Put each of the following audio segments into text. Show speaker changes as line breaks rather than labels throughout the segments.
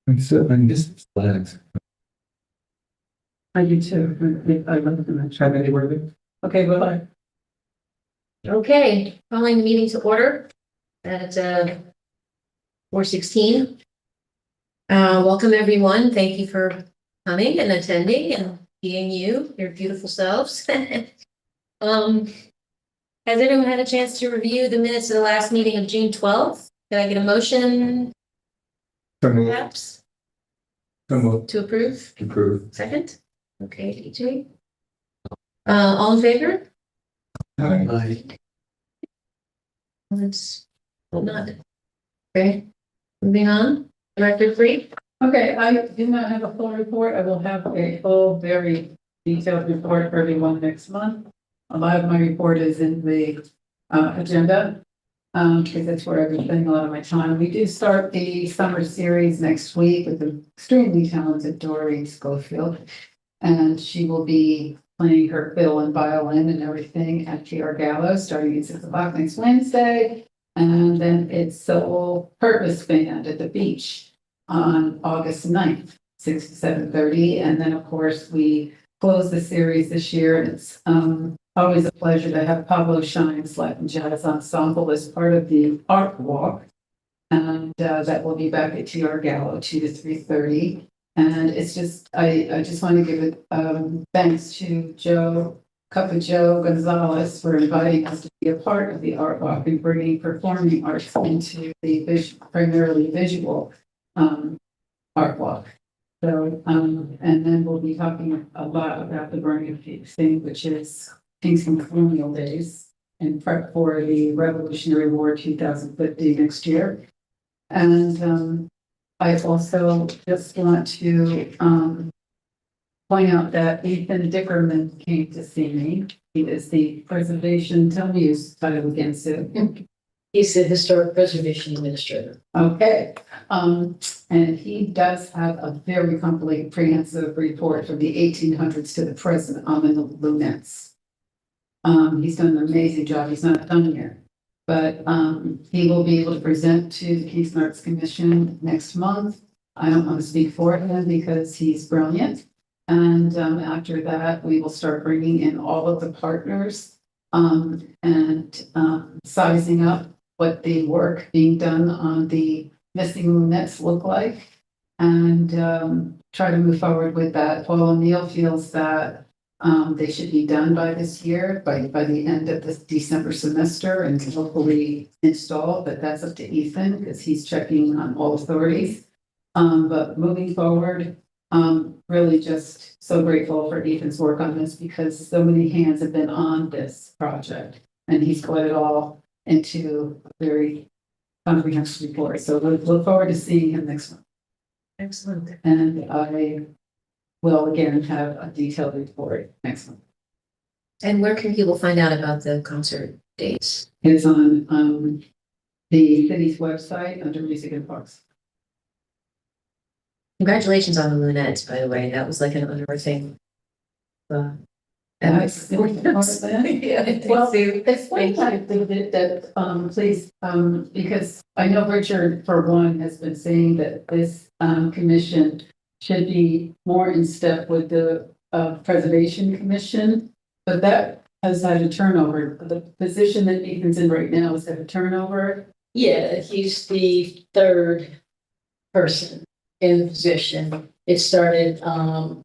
I guess it's flags.
I do too. I love them.
China, anywhere there?
Okay, bye.
Okay, calling the meeting to order at 4:16. Welcome everyone. Thank you for coming and attending and being your beautiful selves. Has anyone had a chance to review the minutes of the last meeting of June 12th? Did I get a motion perhaps to approve?
Approve.
Second? Okay, DJ. All in favor?
Aye.
Let's not. Okay, moving on. Director Free.
Okay, I do not have a full report. I will have a full, very detailed report for everyone next month. A lot of my report is in the agenda, because that's where I've been spending a lot of my time. We do start the summer series next week with the extremely talented Dory Schofield, and she will be playing her fiddle and violin and everything at TR Gallo starting at 6 o'clock next Wednesday. And then it's Soul Purpose Band at the beach on August 9th, 6 to 7:30. And then, of course, we close the series this year. And it's always a pleasure to have Pablo Shine's Latin Jazz Ensemble as part of the Art Walk. And that will be back at TR Gallo, 2 to 3:30. And it's just, I just want to give thanks to Cup of Joe Gonzalez for inviting us to be a part of the Art Walk and bringing performing arts into the primarily visual Art Walk. So, and then we'll be talking a lot about the burning of thing, which is Kingston Colonial Days in prep for the Revolutionary War 2050 next year. And I also just want to point out that Ethan Dickerman came to see me. He is the preservation, tell me his title again, Sue.
He's the Historic Preservation Administrator.
Okay, and he does have a very comprehensive report from the 1800s to the present on the lunettes. He's done an amazing job. He's not done yet, but he will be able to present to the Kingston Arts Commission next month. I don't want to speak for him because he's brilliant. And after that, we will start bringing in all of the partners and sizing up what the work being done on the missing lunettes look like, and try to move forward with that. Paul O'Neill feels that they should be done by this year, by the end of this December semester, and hopefully installed, but that's up to Ethan because he's checking on all authorities. But moving forward, really just so grateful for Ethan's work on this because so many hands have been on this project and he's put it all into a very comprehensive report. So we look forward to seeing him next month.
Excellent.
And I will again have a detailed report next month.
And where can people find out about the concert dates?
It is on the city's website under Music and Parks.
Congratulations on the lunettes, by the way. That was like an unearthing.
Nice.
Yeah,
Well, it's one time that please, because I know Richard, for one, has been saying that this commission should be more in step with the Preservation Commission, but that has had a turnover. The position that Ethan's in right now has had a turnover.
Yeah, he's the third person in the position. It started,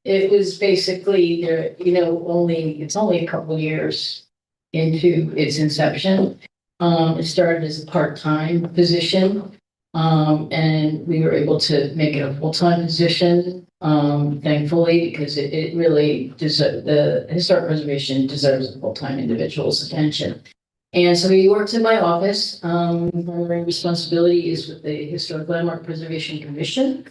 it was basically there, it's only a couple of years into its inception. It started as a part-time position. And we were able to make it a full-time position, thankfully, because it really deserves, the historic preservation deserves a full-time individual's attention. And so he works in my office. Primary responsibility is with the Historic Landmark Preservation Commission.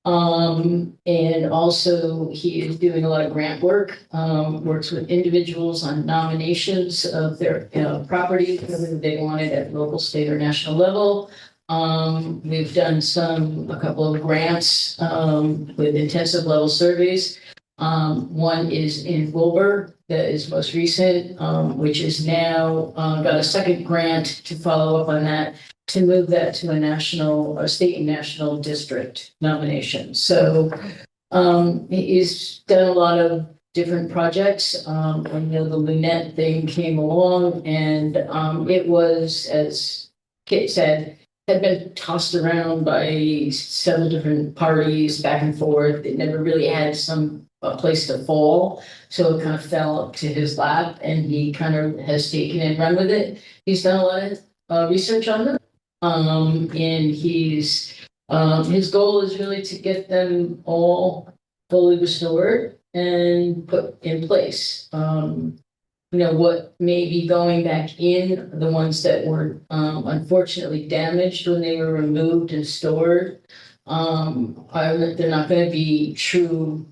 And also he is doing a lot of grant work, works with individuals on nominations of their property, whether they want it at local, state, or national level. We've done a couple of grants with intensive level surveys. One is in Wilbur, that is most recent, which is now got a second grant to follow up on that. to move that to a national, or state and national district nomination. So he's done a lot of different projects. I know the Lunette thing came along, and it was, as Kit said, had been tossed around by several different parties back and forth. It never really had a place to fall. So it kind of fell to his lap, and he kind of has taken and run with it. He's done a lot of research on them. And he's his goal is really to get them all fully restored and put in place. What may be going back in, the ones that were unfortunately damaged when they were removed and stored. They're not going to be true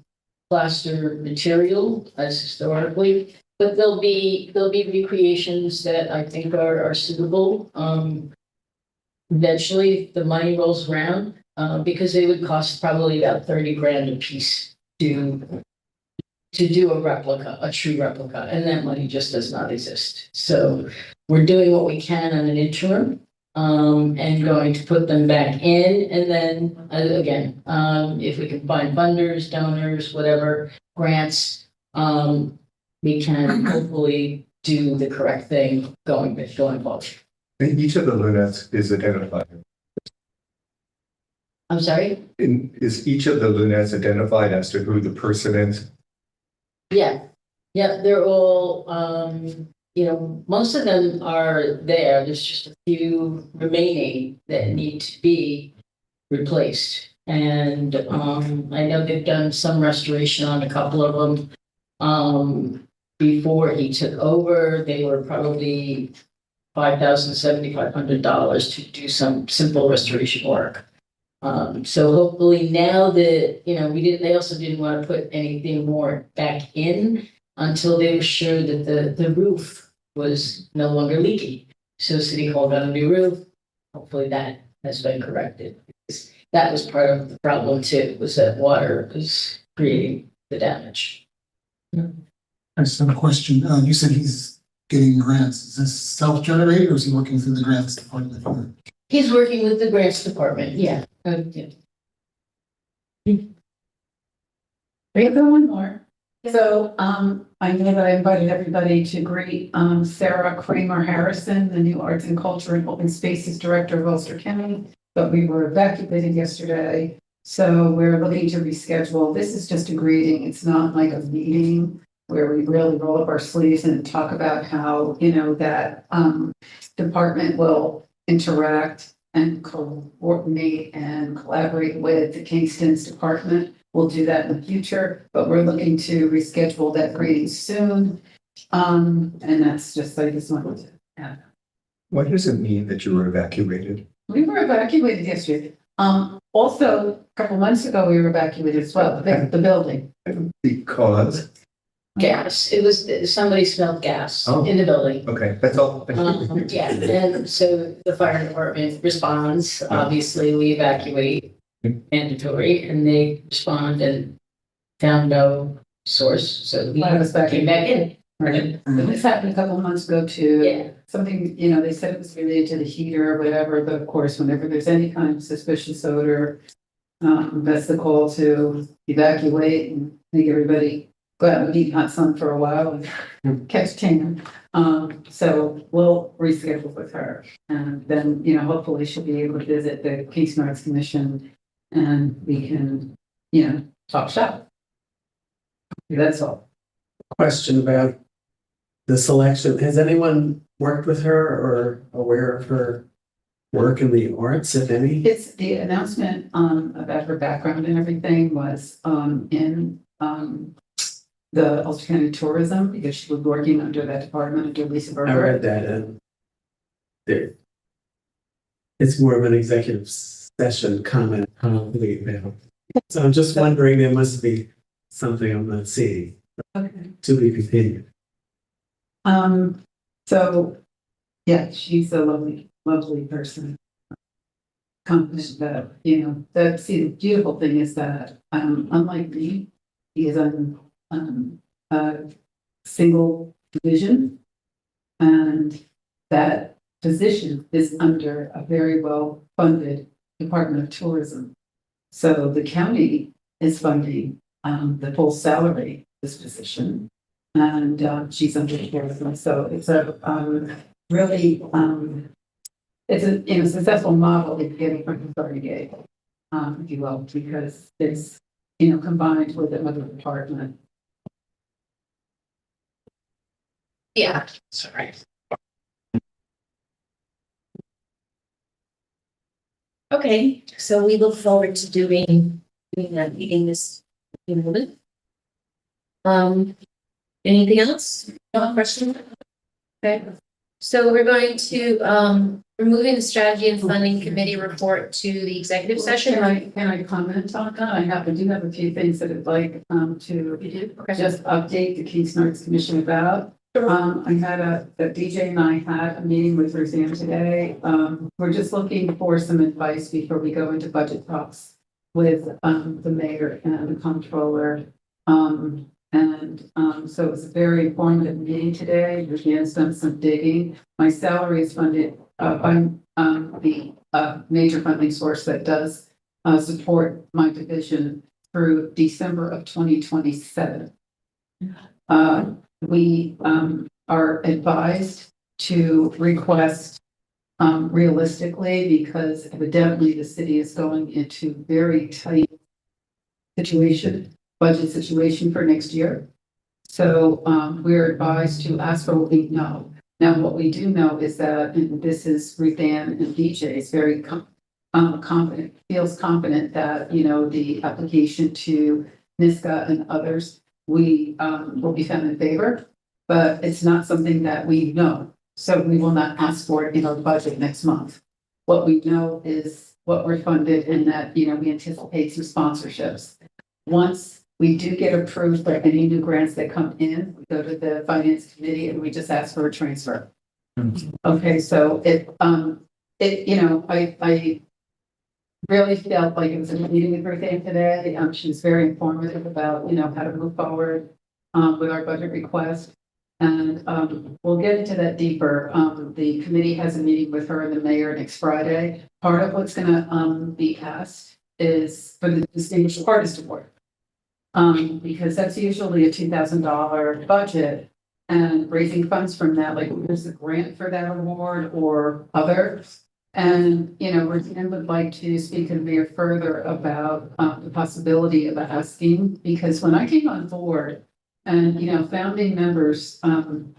plaster material as historically, but there'll be recreations that I think are suitable. Eventually, the money rolls around, because they would cost probably about 30 grand a piece to do a replica, a true replica, and that money just does not exist. So we're doing what we can on an interim, and going to put them back in, and then again, if we can find funders, donors, whatever, grants, we can hopefully do the correct thing going forward.
Each of the lunettes is identified.
I'm sorry?
Is each of the lunettes identified as to who the person is?
Yeah, they're all, most of them are there. There's just a few remaining that need to be replaced. And I know they've done some restoration on a couple of them. Before he took over, they were probably $5,000, $7,500 to do some simple restoration work. So hopefully now that, they also didn't want to put anything more back in until they were sure that the roof was no longer leaky. So City Hall got a new roof. Hopefully that has been corrected. That was part of the problem too, was that water was creating the damage.
I just have a question. You said he's getting grants. Is this self-generated or is he working through the grants department?
He's working with the grants department, yeah.
We have one more. So, I know that I invited everybody to greet, Sarah Kramer Harrison, the new Arts and Culture and Open Spaces Director of Ulster County, but we were evacuated yesterday. So we're looking to reschedule. This is just a greeting. It's not like a meeting where we really roll up our sleeves and talk about how, that, department will interact and coordinate and collaborate with the Kingston's department. We'll do that in the future, but we're looking to reschedule that greeting soon. And that's just, I just wanted to add.
What does it mean that you were evacuated?
We were evacuated yesterday. Also, a couple months ago, we were evacuated as well, the building.
Because,
Gas. It was, somebody smelled gas in the building.
okay, that's all.
Yeah, and so the fire department responds. Obviously, we evacuate, mandatory, and they respond and found no source. So we
Let us back
came
in.
back in.
Right. And this happened a couple months ago too.
Yeah.
Something, they said it was related to the heater or whatever, but of course, whenever there's any kind of suspicious odor, that's the call to evacuate and make everybody go out and be in hot sun for a while and catch tan. So we'll reschedule with her, and then, hopefully she'll be able to visit the Kingston Arts Commission and we can, talk shop. That's all.
Question about the selection. Has anyone worked with her or aware of her work in the arts, if any?
It's the announcement, about her background and everything was, in, the Ulster County Tourism, because she was working under that department under Lisa
I
Berger.
read that and it's more of an executive session comment, probably now. So I'm just wondering, there must be something I'm not seeing.
Okay.
To be continued.
So, yeah, she's a lovely, lovely person. Confident that, the beautiful thing is that, unlike me, he is on, a single vision. And that position is under a very well-funded Department of Tourism. So the county is funding the full salary of this position. And she's under tourism. So it's a really it's a successful model in getting from the gate, if you will, because it's combined with another department.
Yeah.
Sorry.
Okay, so we look forward to doing that meeting this moment. Anything else? No question? Okay, so we're going to, we're moving the strategy and funding committee report to the executive session.
Can I comment on that? I do have a few things that I'd like to just update the Kingston Arts Commission about. I had DJ and I had a meeting with Roseanne today. We're just looking for some advice before we go into budget talks with the mayor and the comptroller. So it was a very informative meeting today. Roseanne's done some digging. My salary is funded by the major funding source that does support my division through December of 2027. We are advised to request realistically because evidently the city is going into very tight budget situation for next year. So we're advised to ask for what we know. Now, what we do know is that, and this is Ruthann and DJ is very confident, feels confident that, the application to NISCA and others, we will be found in favor, but it's not something that we know. So we will not ask for it in our budget next month. What we know is what we're funded and that, we anticipate some sponsorships. Once we do get approved for any new grants that come in, we go to the finance committee and we just ask for a transfer. Okay, so I really felt like it was a meeting with Ruthann today. She was very informative about, how to move forward with our budget request. And we'll get into that deeper. The committee has a meeting with her and the mayor next Friday. Part of what's going to be asked is for the Distinguished Artist Award. Because that's usually a $2,000 budget and raising funds from that, like there's a grant for that award or others. And, Ruthann would like to speak to the mayor further about the possibility of asking, because when I came on board and, founding members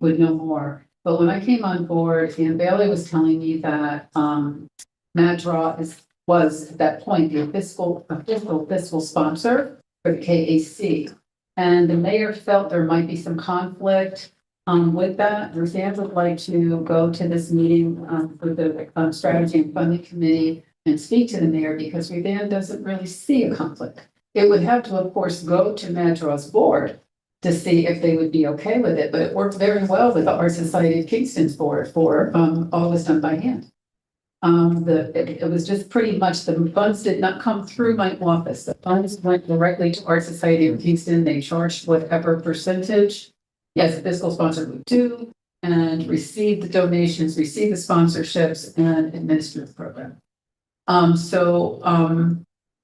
would know more, but when I came on board, and Bailey was telling me that MADRA was at that point the fiscal sponsor for the KAC. And the mayor felt there might be some conflict with that. Ruthann would like to go to this meeting for the strategy and funding committee and speak to the mayor because Ruthann doesn't really see a conflict. It would have to, of course, go to MADRA's board to see if they would be okay with it, but it worked very well with the Art Society of Kingston's board for all was done by hand. It was just pretty much the funds did not come through my office. The funds went directly to Art Society of Kingston. They charged whatever percentage, yes, a fiscal sponsor would do, and receive the donations, receive the sponsorships, and administer the program.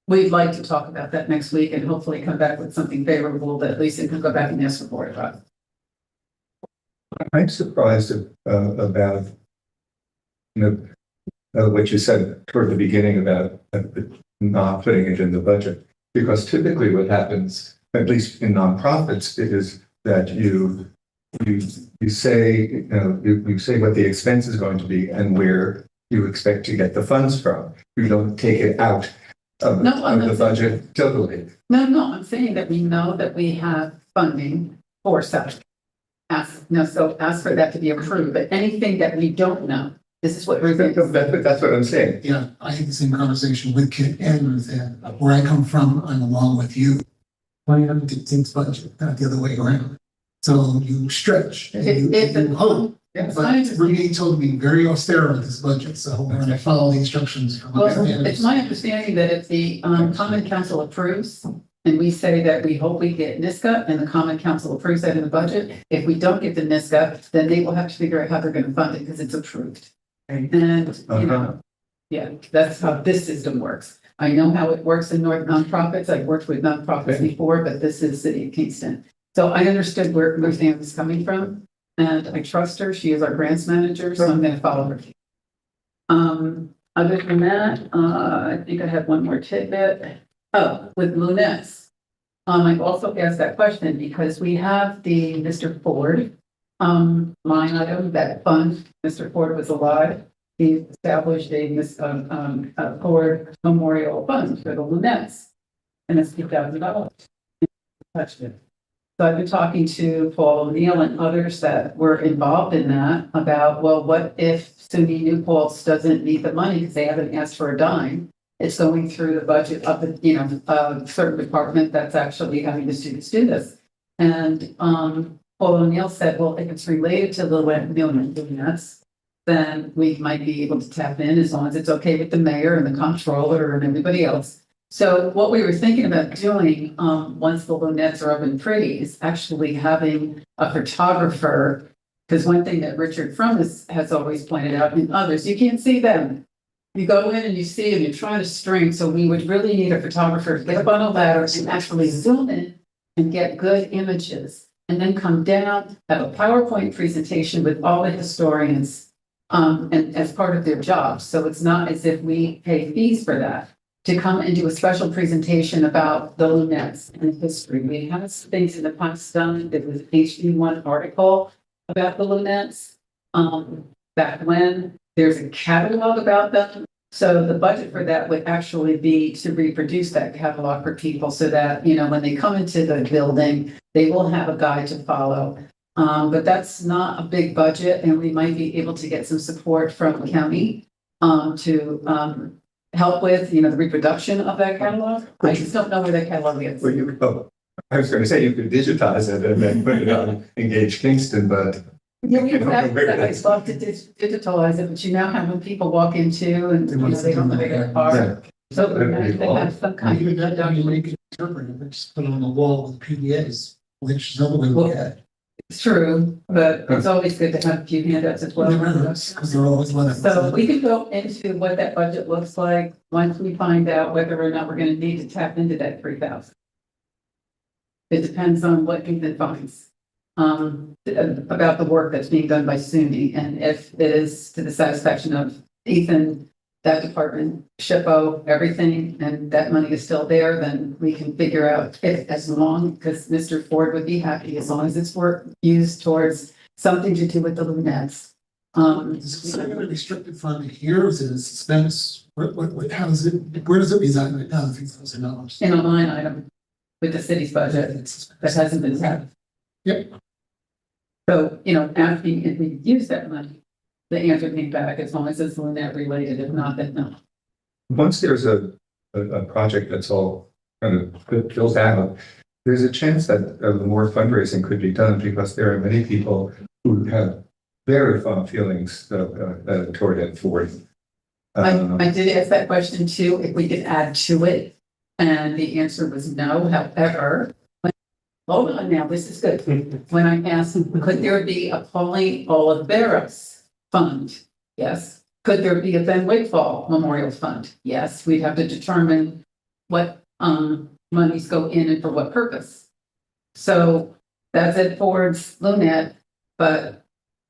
We'd like to talk about that next week and hopefully come back with something favorable that Lisa can go back and ask the board about.
I'm surprised about, what you said toward the beginning about not putting it in the budget, because typically what happens, at least in nonprofits, is that you say you say what the expense is going to be and where you expect to get the funds from. You don't take it out of the budget totally.
No, I'm saying that we know that we have funding for such. Ask for that to be approved, but anything that we don't know, this is what we're doing.
That's what I'm saying.
Yeah, I had the same conversation with Kit and Ruthann. Where I come from, I'm along with you. Planning on the things budget, not the other way around. So you stretch and you hope. But Rudy told me very austere with this budget, so we're going to follow the instructions from.
Well, it's my understanding that if the Common Council approves, and we say that we hope we get NISCA, and the Common Council approves that in the budget, if we don't get the NISCA, then they will have to figure out how they're going to fund it because it's approved. And, you know, yeah, that's how this system works. I know how it works in North nonprofits. I've worked with nonprofits before, but this is City of Kingston. So I understood where Roseanne was coming from, and I trust her. She is our grants manager, so I'm gonna follow her. Other than that, I think I have one more tidbit. Oh, with Lunettes. I also asked that question because we have the Mr. Ford line item, that fund. Mr. Ford was alive. He established a Ford Memorial Fund for the Lunettes. And it's $2,000. Touched it. So I've been talking to Paul O'Neill and others that were involved in that about, well, what if SUNY New Paltz doesn't need the money because they haven't asked for a dime? It's going through the budget of the, certain department that's actually having the students do this. And Paul O'Neill said, well, if it's related to the Lunettes, then we might be able to tap in as long as it's okay with the mayor and the comptroller and everybody else. So what we were thinking about doing, once the Lunettes are up and pretty, is actually having a photographer. Because one thing that Richard Fromm has always pointed out, and others, you can't see them. You go in and you see them, you're trying to string. So we would really need a photographer to get up on a ladder and actually zoom in and get good images. And then come down, have a PowerPoint presentation with all the historians, and as part of their job. So it's not as if we pay fees for that. To come and do a special presentation about the Lunettes and history. We had some things in the past done. There was an HD1 article about the Lunettes. Back when there's a catalog about them. So the budget for that would actually be to reproduce that catalog for people so that, when they come into the building, they will have a guide to follow. But that's not a big budget, and we might be able to get some support from the county to help with, the reproduction of that catalog. I just don't know where that catalog is.
Well, I was going to say you could digitize it and then put it on Engage Kingston, but
Yeah, we have that. I'd love to digitalize it, but you now have when people walk into and they don't know where they are. So they have some kind
Even
of
that, you
reduction.
make it interpret it, just put it on the wall with PDAs, which nobody look at.
It's true, but it's always good to have a few handouts as well.
Because they're always one of.
So we can go into what that budget looks like once we find out whether or not we're gonna need to tap into that 3,000. It depends on what Ethan finds about the work that's being done by SUNY, and if it is to the satisfaction of Ethan, that department, SHPO, everything, and that money is still there, then we can figure out if, as long, because Mr. Ford would be happy, as long as it's used towards something to do with the Lunettes.
Is it a restricted fund here, is it a suspense, how is it, where does it reside right now, $3,000?
In a line item with the city's budget that hasn't been tapped.
Yep.
So, asking if we use that money, the answer came back as long as it's Lunette related, if not, then no.
once there's a project that's all kind of built out, there's a chance that more fundraising could be done because there are many people who have very fond feelings toward it for it.
I did ask that question too, if we could add to it, and the answer was no. However, hold on now, this is good. When I asked, could there be a Pauline Oliveros fund? Yes. Could there be a Ben Wigfall Memorial Fund? Yes. We'd have to determine what monies go in and for what purpose. So that's it towards Lunette, but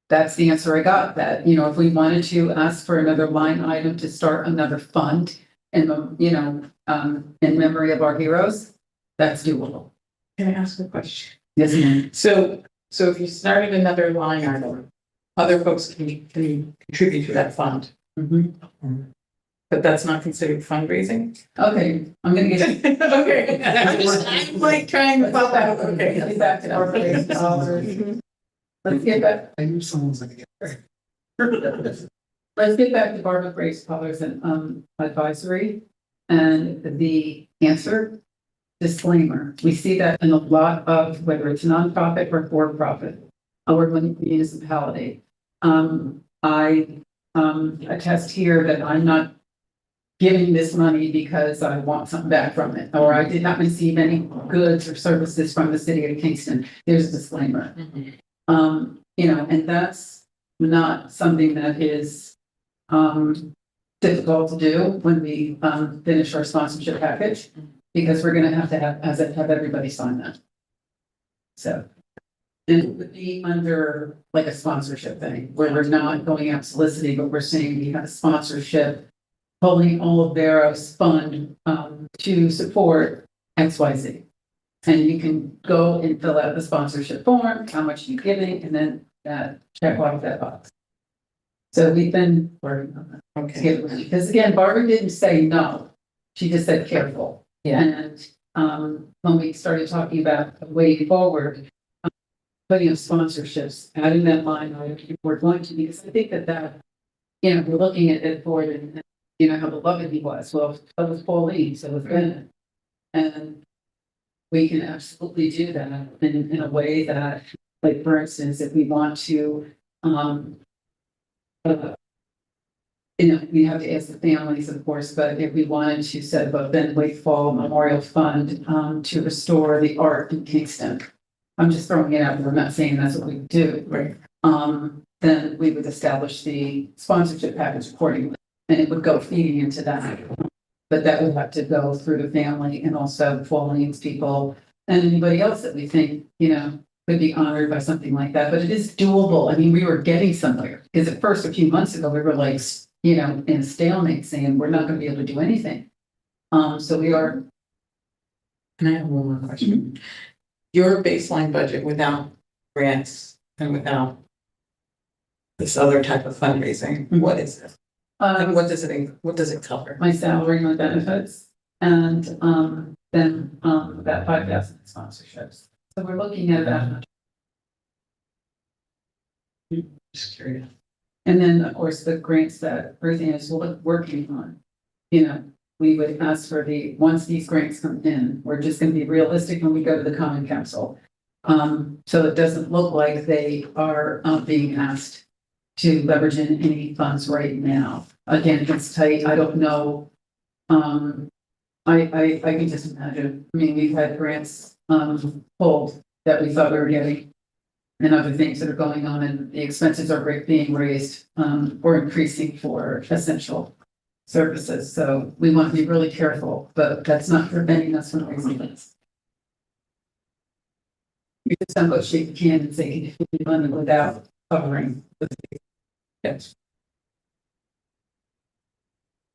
that's the answer I got, that, if we wanted to ask for another line item to start another fund and, in memory of our heroes, that's doable.
Can I ask a question?
Yes, ma'am.
So if you started another line item, other folks can contribute to that fund, but that's not considered fundraising?
Okay, I'm gonna get.
Okay, I'm like trying to follow that, okay.
Get back to our place. Let's get back,
I knew someone was gonna get there.
let's get back to Barbara Grace Colors and advisory. And the answer, disclaimer, we see that in a lot of, whether it's nonprofit or for-profit, or municipality. I attest here that I'm not giving this money because I want something back from it, or I did not receive any goods or services from the city of Kingston. There's a disclaimer. And that's not something that is difficult to do when we, finish our sponsorship package, because we're gonna have to have everybody sign that. So. And it would be under like a sponsorship thing, where we're not going out soliciting, but we're saying we have a sponsorship. Pulling all of Veros fund, to support XYZ. And you can go and fill out the sponsorship form, how much you're giving, and then check off that box. So we've been working on that.
Okay.
Because again, Barbara didn't say no, she just said careful.
Yeah.
And, when we started talking about the way forward, putting up sponsorships, adding that line item, we're going to, because I think that, you know, we're looking at Ed Ford and, you know, how beloved he was. Well, so was Pauline, so was Bennett. And we can absolutely do that in a way that, like, for instance, if we want to, you know, we have to ask the families, of course, but if we wanted to set up a Ben Wakefall Memorial Fund, to restore the art in Kingston. I'm just throwing it out there. I'm not saying that's what we do.
Right.
Then we would establish the sponsorship package accordingly, and it would go feeding into that. But that would have to go through the family and also Pauline's people and anybody else that we think, you know, could be honored by something like that. But it is doable. I mean, we were getting somewhere, because at first, a few months ago, we were like, you know, in a stalemate saying we're not going to be able to do anything. So we are.
And I have one more question. Your baseline budget without grants and without this other type of fundraising, what is it? And what does it cover?
My salary, my benefits, and then about 5,000 sponsorships. So we're looking at that.
Just curious.
And then, of course, the grants that Ruthie is working on. You know, we would ask for once these grants come in, we're just going to be realistic when we go to the Common Council. So it doesn't look like they are being asked to leverage in any funds right now. Again, it's tight. I don't know. I can just imagine. I mean, we've had grants pulled that we thought we were getting, and other things that are going on, and the expenses are being raised or increasing for essential services. So we want to be really careful, but that's not preventing us from raising this. We just don't go shake the can and say, can you money without covering. Yes.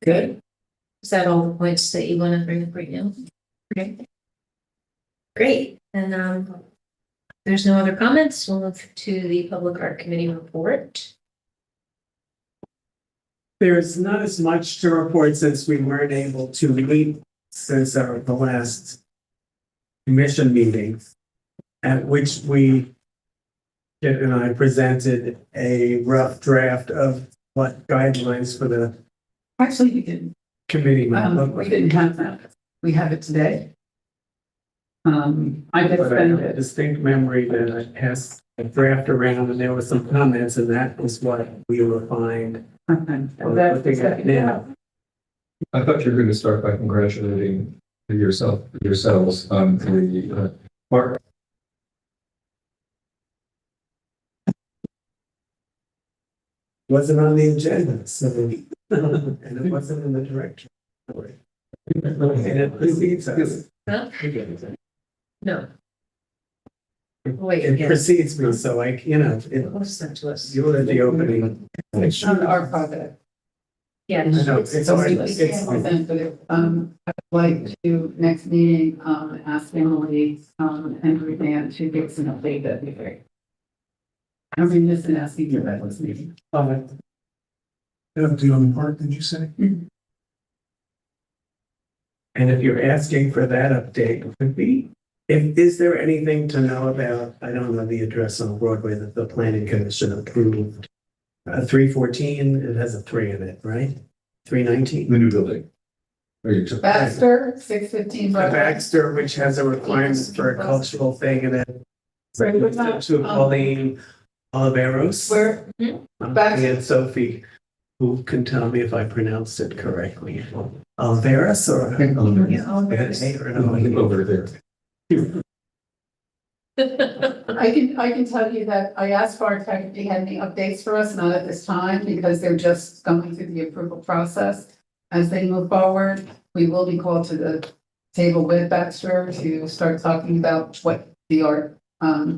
Good.
Is that all the points that you want to bring up right now? Okay. Great. And there's no other comments. We'll move to the Public Art Committee report.
There's not as much to report since we weren't able to meet since the last commission meeting, at which Kit and I presented a rough draft of what guidelines for the
Actually, we didn't.
committee might look
We
like.
didn't have that. We have it today. I did
But I
send
have a
it.
distinct memory that I passed a draft around and there were some comments, and that was what we refined.
Okay.
Looking at now.
I thought you were going to start by congratulating yourselves on the mark.
Wasn't on the agenda, so, and it wasn't in the direction. And it precedes us.
Huh? No. Wait,
It
yeah.
precedes me, so like, you know, it,
What's sent to us?
you were the opening.
It's not our project.
Yeah.
I know, it's already,
I'd like to, next meeting, ask Emily, and Ruthann to give us an update. That'd be great. I mean, this and asking you about this meeting.
Do on the park, did you say?
And if you're asking for that update, would be, is there anything to know about, I don't know the address on Broadway that the planning commission approved? 314, it has a 3 in it, right? 319?
The new building. Are you just-
Baxter, 615.
Baxter, which has a requirement for a cultural thing, and then to Pauline Oliveros.
Where, Baxter.
And Sophie, who can tell me if I pronounced it correctly. Oliveros or?
Yeah,
With an A or an O?
Over there.
I can tell you that I asked Bartek if he had any updates for us, not at this time, because they're just going through the approval process. As they move forward, we will be called to the table with Baxter to start talking about what the art,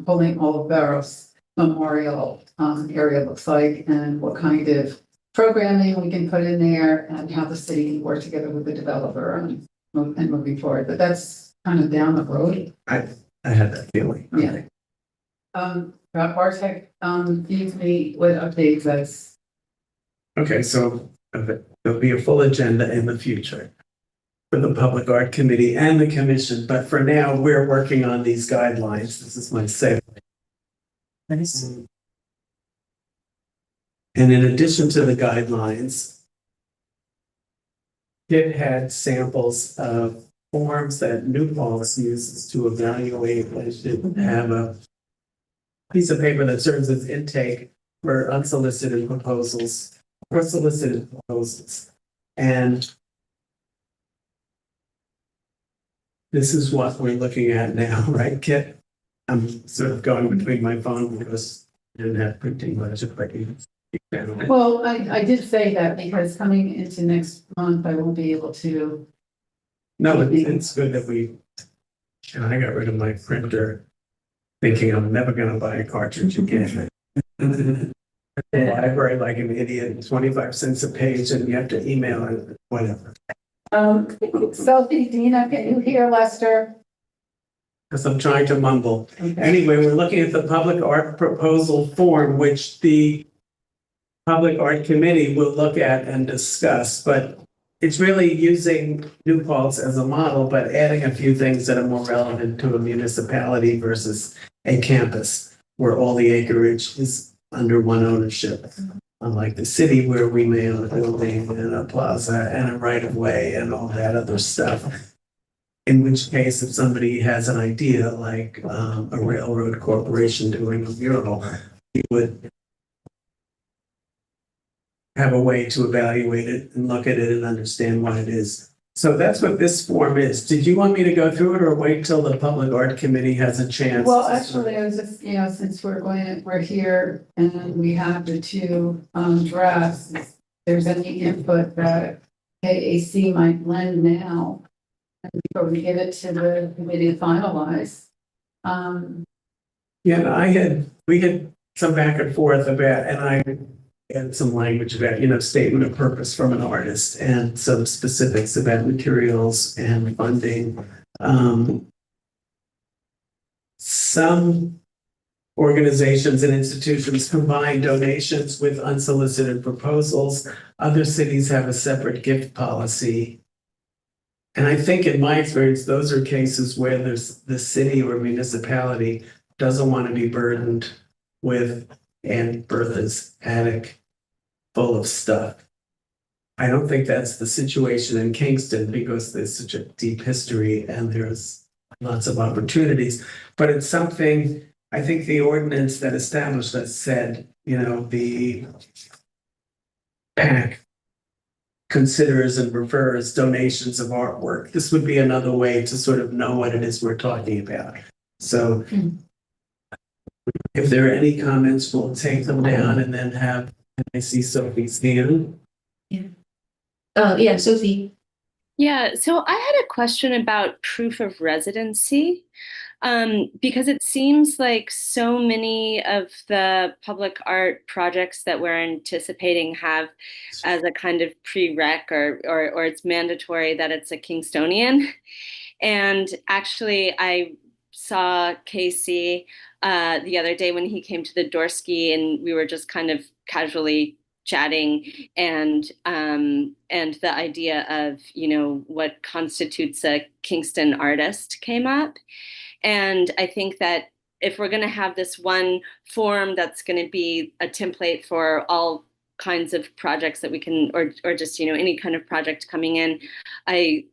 pulling all Barros Memorial, area looks like and what kind of programming we can put in there and how the city can work together with the developer and moving forward. But that's kind of down the road.
I had that feeling.
Yeah. Bartek, gives me what updates us.
Okay, so there'll be a full agenda in the future for the Public Art Committee and the Commission, but for now, we're working on these guidelines. This is my segue. And in addition to the guidelines, Kit had samples of forms that New Paltz uses to evaluate. It should have a piece of paper that serves as intake for unsolicited proposals, or solicited proposals. And this is what we're looking at now, right, Kit? I'm sort of going between my phone because I didn't have printing budget, but you.
Well, I did say that because coming into next month, I won't be able to.
No, it's good that and I got rid of my printer thinking I'm never gonna buy a cartridge again. The library like an idiot, 25 cents a page, and you have to email it, whatever.
Sophie, Dina, can you hear Lester?
Because I'm trying to mumble.
Okay.
Anyway, we're looking at the public art proposal form, which the Public Art Committee will look at and discuss, but it's really using New Paltz as a model, but adding a few things that are more relevant to a municipality versus a campus where all the acreage is under one ownership. Unlike the city where we may own a building and a plaza and a right of way and all that other stuff. In which case, if somebody has an idea like a railroad corporation doing a mural, you would have a way to evaluate it and look at it and understand what it is. So that's what this form is. Did you want me to go through it or wait till the Public Art Committee has a chance?
Well, actually, I was just, since we're here and we have the two drafts, if there's any input that KAC might lend now before we give it to the committee to finalize.
Yeah, we had some back and forth about, and I had some language about, statement of purpose from an artist and some specifics about materials and funding. Some organizations and institutions combine donations with unsolicited proposals. Other cities have a separate gift policy. And I think in my experience, those are cases where the city or municipality doesn't want to be burdened with Aunt Bertha's attic full of stuff. I don't think that's the situation in Kingston because there's such a deep history and there's lots of opportunities. But it's something, I think the ordinance that established that said, the PAC considers and refers donations of artwork. This would be another way to sort of know what it is we're talking about. So if there are any comments, we'll take them down and then have, I see Sophie's hand.
Oh, yeah, Sophie.
Yeah, so I had a question about proof of residency, because it seems like so many of the public art projects that we're anticipating have as a kind of prereq or it's mandatory that it's a Kingstonian. And actually, I saw Casey the other day when he came to the Dorsky, and we were just kind of casually chatting, and the idea of what constitutes a Kingston artist came up. And I think that if we're going to have this one form that's going to be a template for all kinds of projects that we can, or just any kind of project coming in, I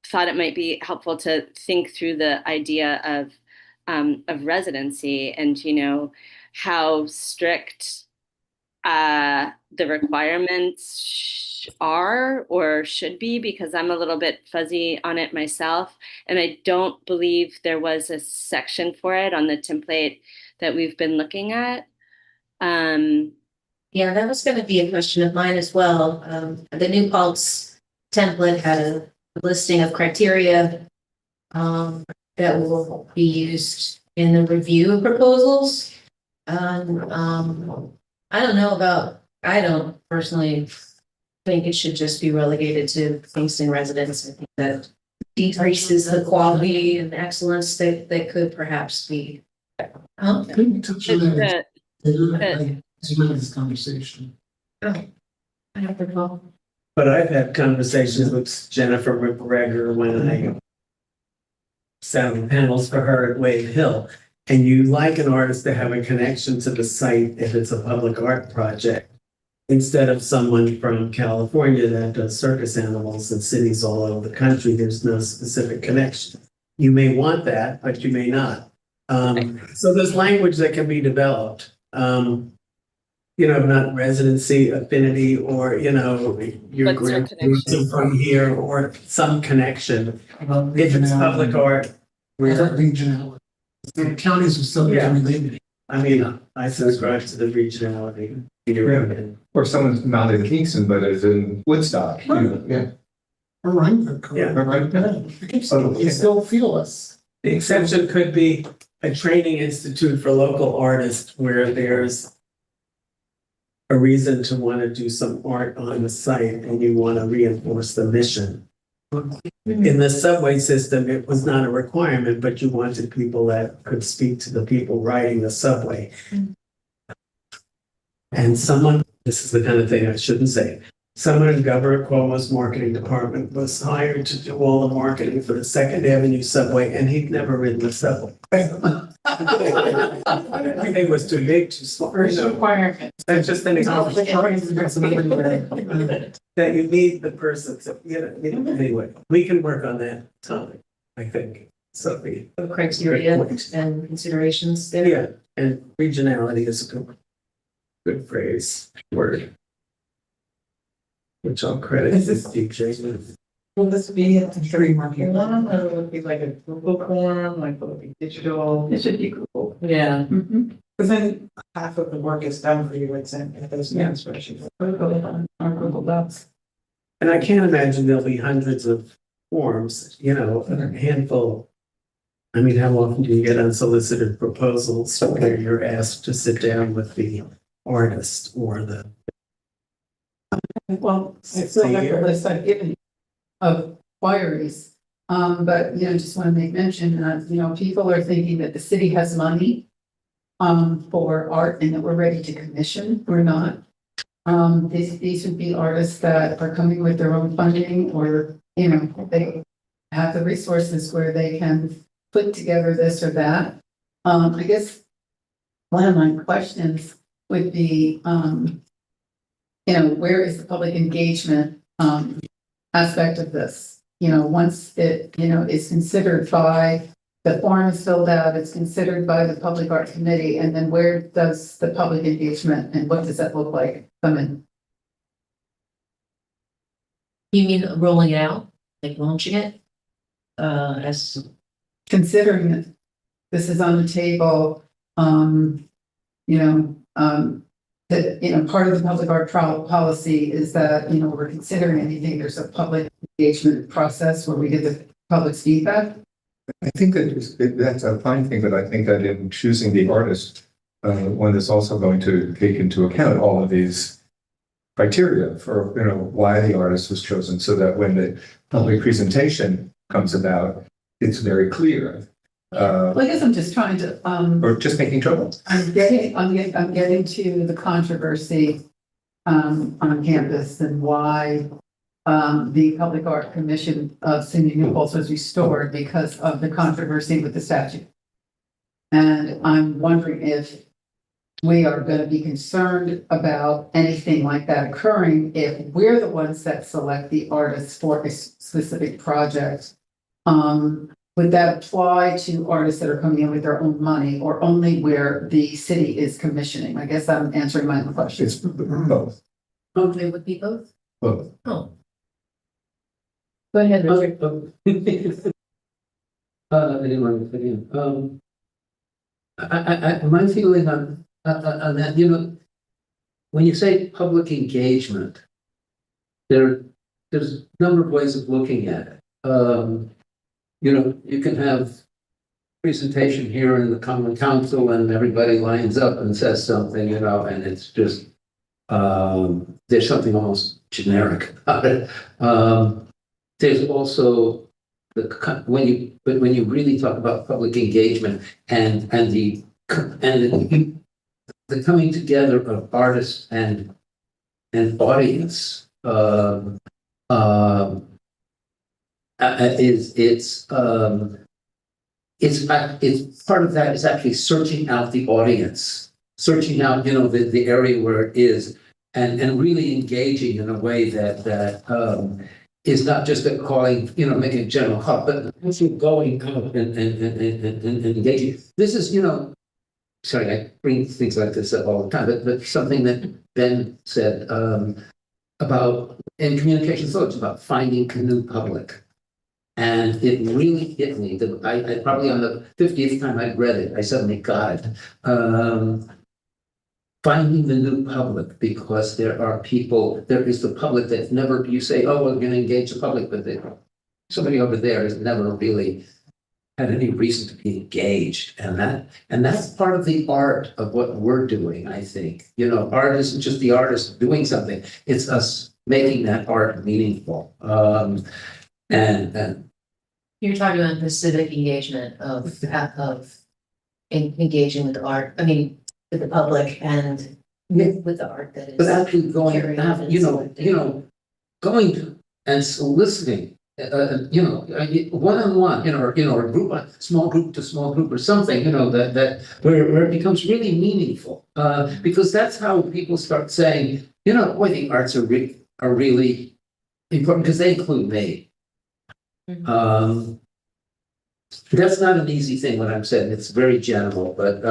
thought it might be helpful to think through the idea of residency and how strict the requirements are or should be, because I'm a little bit fuzzy on it myself. And I don't believe there was a section for it on the template that we've been looking at.
Yeah, that was gonna be a question of mine as well. The new Pulse template had a listing of criteria that will be used in the review of proposals. I don't know about, I don't personally think it should just be relegated to Kingston residents. I think that decreases the quality and excellence that could perhaps be.
Can we touch on that?
The-
It's really this conversation.
I have to call.
But I've had conversations with Jennifer McGregor when I sat on panels for her at Wave Hill. And you like an artist to have a connection to the site if it's a public art project, instead of someone from California that does circus animals in cities all over the country. There's no specific connection. You may want that, but you may not. So there's language that can be developed. Not residency, affinity, or, your
But some
grandparents are from here, or some connection. If it's public art, where,
Regionality. The counties are still
Yeah.
related.
I mean, I subscribe to the regionality.
Or someone's not in Kingston, but is in Woodstock, yeah.
Or Rhinebeck.
Yeah.
Right.
You still feel us.
The exception could be a training institute for local artists where there's a reason to want to do some art on the site and you want to reinforce the mission. In the subway system, it was not a requirement, but you wanted people that could speak to the people riding the subway. And this is the kind of thing I shouldn't say. Someone in Governor Cuomo's marketing department was hired to do all the marketing for the Second Avenue subway, and he'd never ridden the subway. Everything was too big, too small.
First requirement.
That's just an example. That you need the person to, anyway, we can work on that time, I think. So,
Criteria and considerations there.
yeah, and regionality is a good phrase, word. Which I'll credit to DJ.
Will this be a stream here? Or will it be like a Google form, like will it be digital? It should be Google. Yeah. Because then half of the work is done for you, it's in, if there's no spreadsheet. Or Google Docs.
And I can't imagine there'll be hundreds of forms, a handful. I mean, how often do you get unsolicited proposals where you're asked to sit down with the artist or the?
Well, I still have the list I've given you of inquiries. But, just want to make mention that, people are thinking that the city has money for art and that we're ready to commission. We're not. These would be artists that are coming with their own funding or, they have the resources where they can put together this or that. I guess one of my questions would be, where is the public engagement aspect of this? Once it, is considered by, the form is filled out, it's considered by the Public Art Committee, and then where does the public engagement and what does that look like come in?
You mean rolling it out, like launching it? As
Considering that this is on the table, that, part of the public art policy is that, we're considering anything, there's a public engagement process where we get the public's feedback.
I think that's a fine thing, but I think that in choosing the artist, one is also going to take into account all of these criteria for, why the artist was chosen, so that when the public presentation comes about, it's very clear.
Well, I guess I'm just trying to,
Or just making trouble.
I'm getting to the controversy on campus and why the Public Art Commission of SUNY New Paltz was restored because of the controversy with the statute. And I'm wondering if we are going to be concerned about anything like that occurring if we're the ones that select the artists for a specific project. Would that apply to artists that are coming in with their own money or only where the city is commissioning? I guess I'm answering my own question.
It's both.
It would be both.
Well,
Go ahead, Richard.
My feeling on that, when you say public engagement, there's a number of ways of looking at it. You can have presentation here in the common council and everybody lines up and says something, and it's just, there's something almost generic about it. There's also when you really talk about public engagement and the coming together of artists and audience, it's part of that is actually searching out the audience, searching out the area where it is, and really engaging in a way that is not just a calling, making a general call, but actually going out and engaging. This is, sorry, I bring things like this up all the time, but something that Ben said about in communication, so it's about finding a new public. And it really hit me that I probably on the 50th time I read it, I suddenly got it. Finding the new public, because there is the public that never, you say, oh, we're going to engage the public, but somebody over there has never really had any reason to be engaged. And that's part of the art of what we're doing, I think. Art isn't just the artist doing something, it's us making that art meaningful. And
You're talking about the civic engagement of engaging with the art, with the public and with the art that is.
but actually going
curated
out,
and
going to and listening, one-on-one, or a group, small group to small group or something, that where it becomes really meaningful. Because that's how people start saying, boy, the arts are really important because they include me. That's not an easy thing, what I'm saying. It's very general, but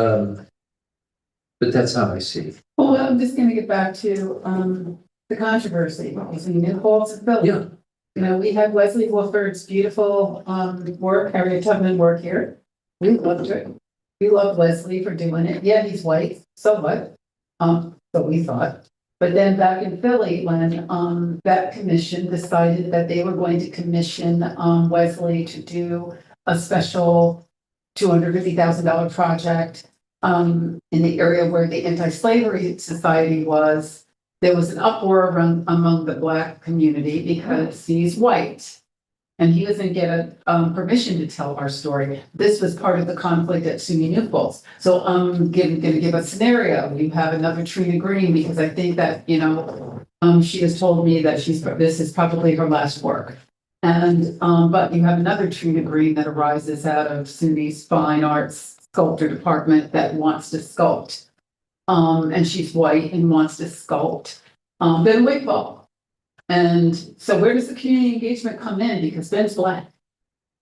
that's how I see it.
Well, I'm just gonna get back to, the controversy between New Paltz and Philly.
Yeah.
We had Wesley Wolford's beautiful, work, Harriet Tubman work here. We loved it. We love Wesley for doing it. Yeah, he's white, so what? So we thought. But then back in Philly, when, that commission decided that they were going to commission, Wesley to do a special $250,000 project, in the area where the Anti-Slavery Society was, there was an uproar among the Black community because he's white. And he doesn't get permission to tell our story. This was part of the conflict at SUNY New Paltz. So I'm gonna give a scenario. You have another Trina Green, because I think that, she has told me that this is probably her last work. And, but you have another Trina Green that arises out of SUNY's Fine Arts Sculpture Department that wants to sculpt. And she's white and wants to sculpt, Ben Wigfall. And so where does the community engagement come in? Because Ben's Black.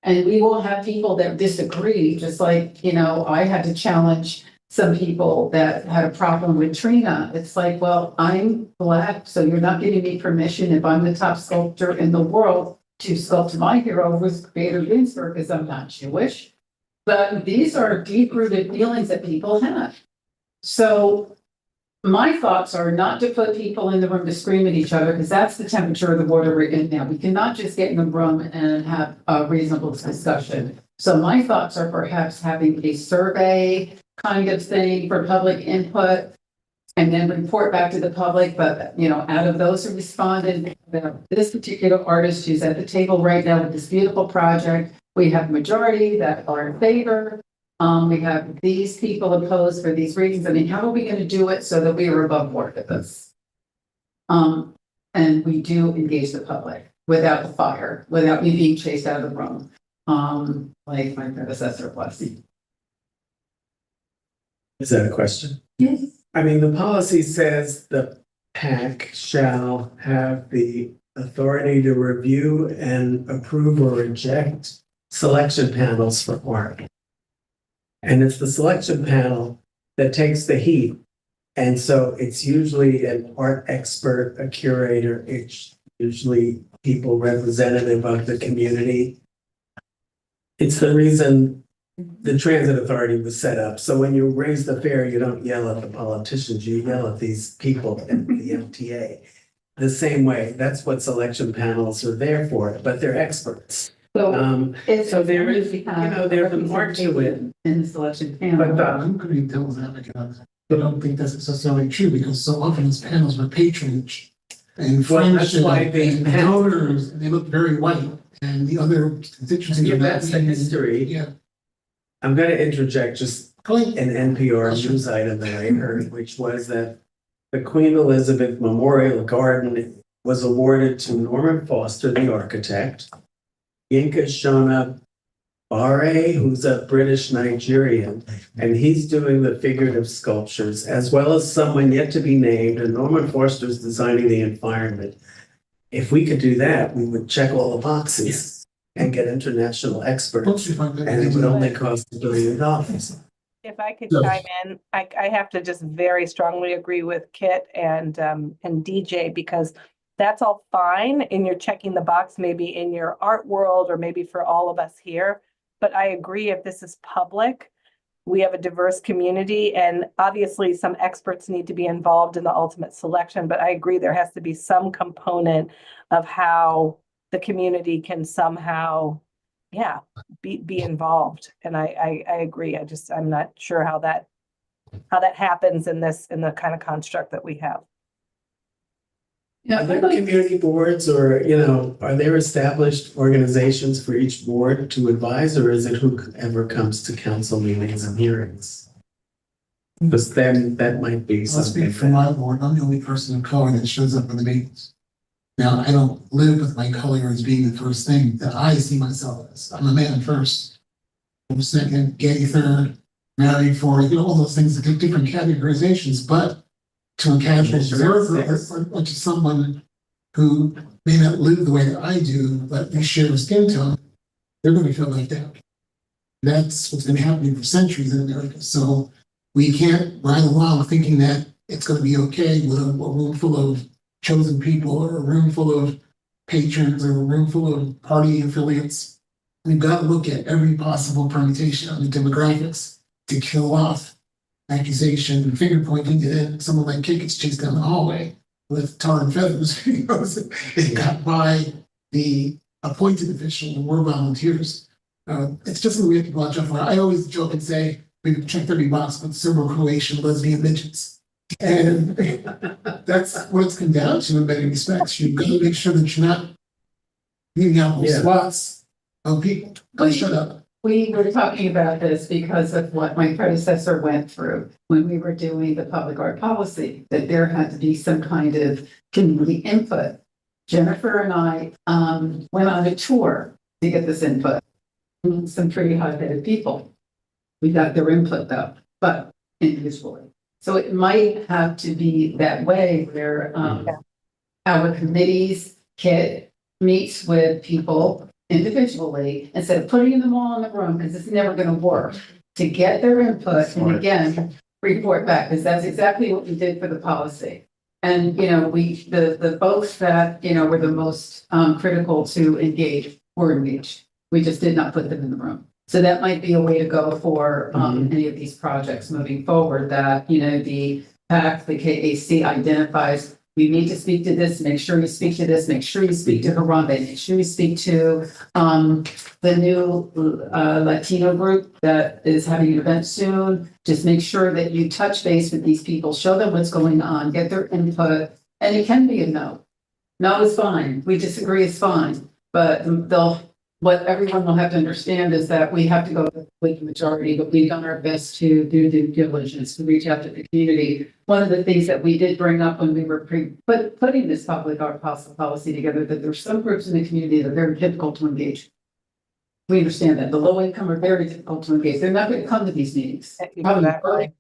And we will have people that disagree, just like, I had to challenge some people that had a problem with Trina. It's like, well, I'm Black, so you're not giving me permission if I'm the top sculptor in the world to sculpt my hero, Ruth Bader Ginsburg, because I'm not Jewish. But these are deep-rooted feelings that people have. So my thoughts are not to put people in the room to scream at each other, because that's the temperature of the water we're in now. We cannot just get in the room and have a reasonable discussion. So my thoughts are perhaps having a survey kind of thing for public input and then report back to the public. But, out of those who responded, this particular artist who's at the table right now with this beautiful project, we have majority that are in favor. We have these people opposed for these reasons. How are we going to do it so that we are above board with this? And we do engage the public without the fire, without me being chased out of the room, like my predecessor was.
Is that a question?
Yes.
The policy says the PAC shall have the authority to review and approve or reject selection panels for art. And it's the selection panel that takes the heat And so it's usually an art expert, a curator, it's usually people representative of the community. It's the reason the transit authority was set up. So when you raise the fare, you don't yell at the politicians, you yell at these people at the MTA. The same way, that's what selection panels are there for, but they're experts. So there is, you know, there's a mark to it.
In the selection
But
panel.
I'm gonna be devil's advocate on that. I don't think that's necessarily true because so often these panels were patronage and
Well, that's
friendship
why they
and donors, and they look very white. And the other constituencies.
Yeah,
are not
that's the
being-
history.
Yeah.
I'm gonna interject just
Go ahead.
an NPR news item that I heard, which was that the Queen Elizabeth Memorial Garden was awarded to Norman Foster, the architect. Yinka Shona Bare, who's a British Nigerian, and he's doing the figurative sculptures, as well as someone yet to be named, and Norman Foster's designing the environment. If we could do that, we would check all the boxes and get international experts, and it would only cost $1 billion.
If I could
Yes.
chime in, I have to just very strongly agree with Kit and DJ, because that's all fine and you're checking the box maybe in your art world or maybe for all of us here. But I agree, if this is public, we have a diverse community, and obviously some experts need to be involved in the ultimate selection. But I agree there has to be some component of how the community can somehow, be involved. And I agree. I'm not sure how that happens in the kind of construct that we have.
Yeah,
Are there
I'd like-
community boards or, you know, are there established organizations for each board to advise, or is it whoever comes to council meetings and hearings? Because then that might be
I'll
something.
speak for my board. I'm the only person of color that shows up in the meetings. Now, I don't live with my color as being the first thing that I see myself as. I'm a man first. I'm second, gay third, married fourth, you know, all those things that get different categorizations, but to a casual observer or to someone who may not live the way that I do, but we share a skin tone, they're going to feel like that. That's what's been happening for centuries in America. So we can't ride along thinking that it's going to be okay with a room full of chosen people or a room full of patrons or a room full of party affiliates. We've got to look at every possible permutation of the demographics to kill off accusation and finger pointing, and then someone like Kit gets chased down the hallway with tar and feathers. You know, it got by the appointed official and we're volunteers. It's just the way people watch out for. I always joke and say we've checked every box with Serbo-Croatian lesbian midgets. And that's what it's come down to in many respects. You've got to make sure that you're not leaving out those
Yeah.
slots of people. Please shut up.
We were talking about this because of what my predecessor went through when we were doing the public art policy, that there had to be some kind of community input. Jennifer and I went on a tour to get this input. Some pretty hot-headed people. We got their input though, but individually. So it might have to be that way where our committees, Kit meets with people individually instead of putting them all in the room, because it's never going to work, to get their input and again report back, because that's exactly what we did for the policy. And you know, the folks that were the most critical to engage were engaged. We just did not put them in the room. So that might be a way to go for any of these projects moving forward, that the PAC, the KAC identifies, we need to speak to this, make sure you speak to this, make sure you speak to Harambe, make sure you speak to the new Latino group that is having an event soon. Just make sure that you touch base with these people, show them what's going on, get their input, and it can be a no. No is fine, we disagree is fine, but what everyone will have to understand is that we have to go with the majority, but we've done our best to do due diligence, to reach out to the community. One of the things that we did bring up when we were putting this public art policy together, that there's some groups in the community that are very difficult to engage. We understand that the low income are very difficult to engage. They're not going to come to these meetings.
Exactly.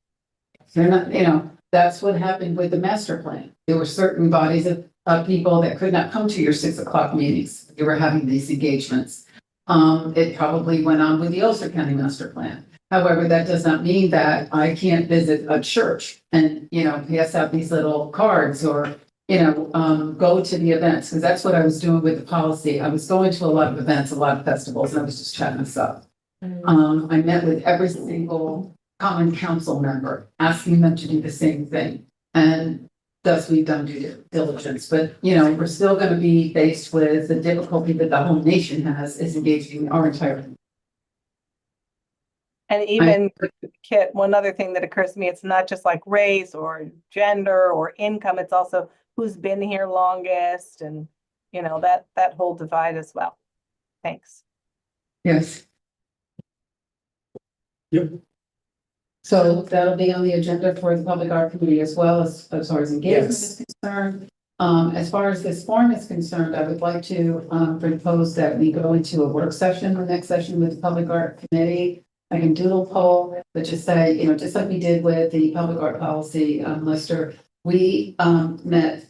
They're not, that's what happened with the master plan. There were certain bodies of people that could not come to your 6 o'clock meetings. You were having these engagements. It probably went on with the Ulster County Master Plan. However, that does not mean that I can't visit a church and, pass out these little cards or, go to the events, because that's what I was doing with the policy. I was going to a lot of events, a lot of festivals, and I was just chatting this up. I met with every single common council member, asking them to do the same thing. And thus we've done due diligence, but, we're still gonna be faced with the difficulty that the whole nation has is engaging our entire.
And even, Kit, one other thing that occurs to me, it's not just like race or gender or income, it's also who's been here longest and, that whole divide as well. Thanks.
Yes.
Yep.
So that'll be on the agenda for the public art committee as well as far as engagement is concerned. As far as this form is concerned, I would like to propose that we go into a work session, the next session with the public art committee. I can doodle poll, but just say, just like we did with the public art policy, Lester, we met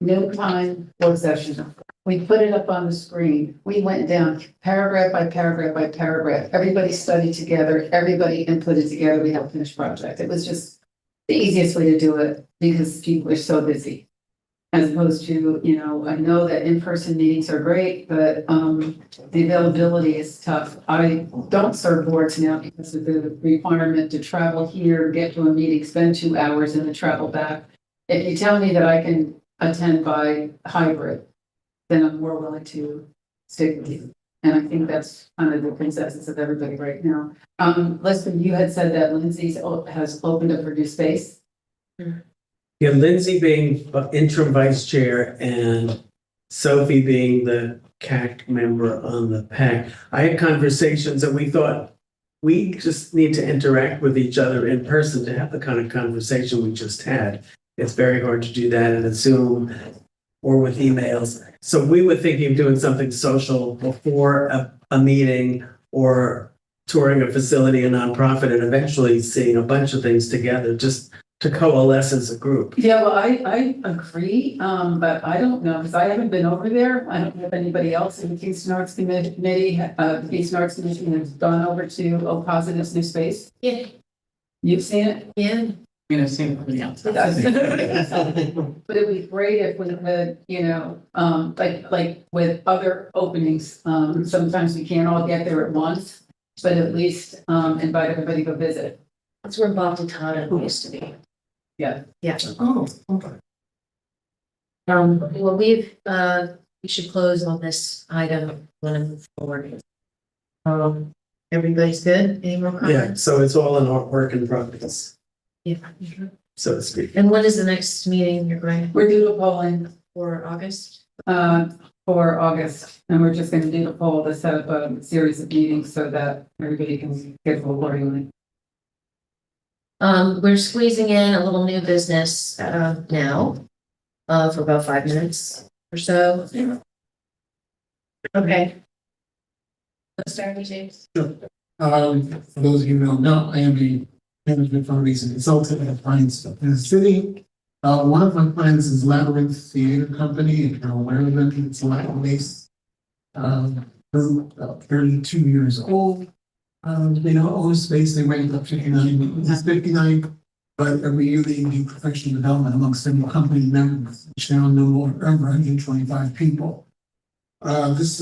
noon time work session. We put it up on the screen. We went down paragraph by paragraph by paragraph. Everybody studied together. Everybody inputted together. We had a finished project. It was just the easiest way to do it because people are so busy. As opposed to, I know that in-person meetings are great, but the availability is tough. I don't serve boards now because of the requirement to travel here, get to a meeting, spend 2 hours and then travel back. If you tell me that I can attend by hybrid, then I'm more willing to stick with you. And I think that's kind of the consensus of everybody right now. Lester, you had said that Lindsay's has opened up her new space.
Yeah, Lindsay being interim vice chair and Sophie being the CAC member on the PAC. I had conversations and we thought we just need to interact with each other in person to have the kind of conversation we just had. It's very hard to do that in a Zoom or with emails. So we were thinking of doing something social before a meeting or touring a facility, a nonprofit, and eventually seeing a bunch of things together just to coalesce as a group.
Yeah, well, I agree, but I don't know, because I haven't been over there. I don't know if anybody else in the Kingston Arts Committee, the Kingston Arts Commission has gone over to O Positive's new space.
Yeah,
You've seen it?
yeah.
I've seen everybody else.
But it'd be great if we could, like with other openings, sometimes we can't all get there at once, but at least invite everybody to go visit.
That's where Bob and Todd used to be.
Yeah.
Yeah.
Oh, okay.
Well, we should close on this item when I move forward. Everybody's good? Any more
Yeah,
comments?
so it's all in our work in progress,
Yeah.
so to speak.
And when is the next meeting you're going
We're doing a polling
for August?
for August, and we're just gonna do the poll to set up a series of meetings so that everybody can schedule accordingly.
We're squeezing in a little new business now for about 5 minutes or so. Okay. Let's start with James.
For those of you who don't know, I am a management fundraising consultant at clients in the city. One of my clients is Labyrinth Theater Company, if you're aware of it, it's Latin-based. Group, about 32 years old. They don't own space, they rank up 59, but every year they do professional development amongst their company members, which now no more over 125 people. This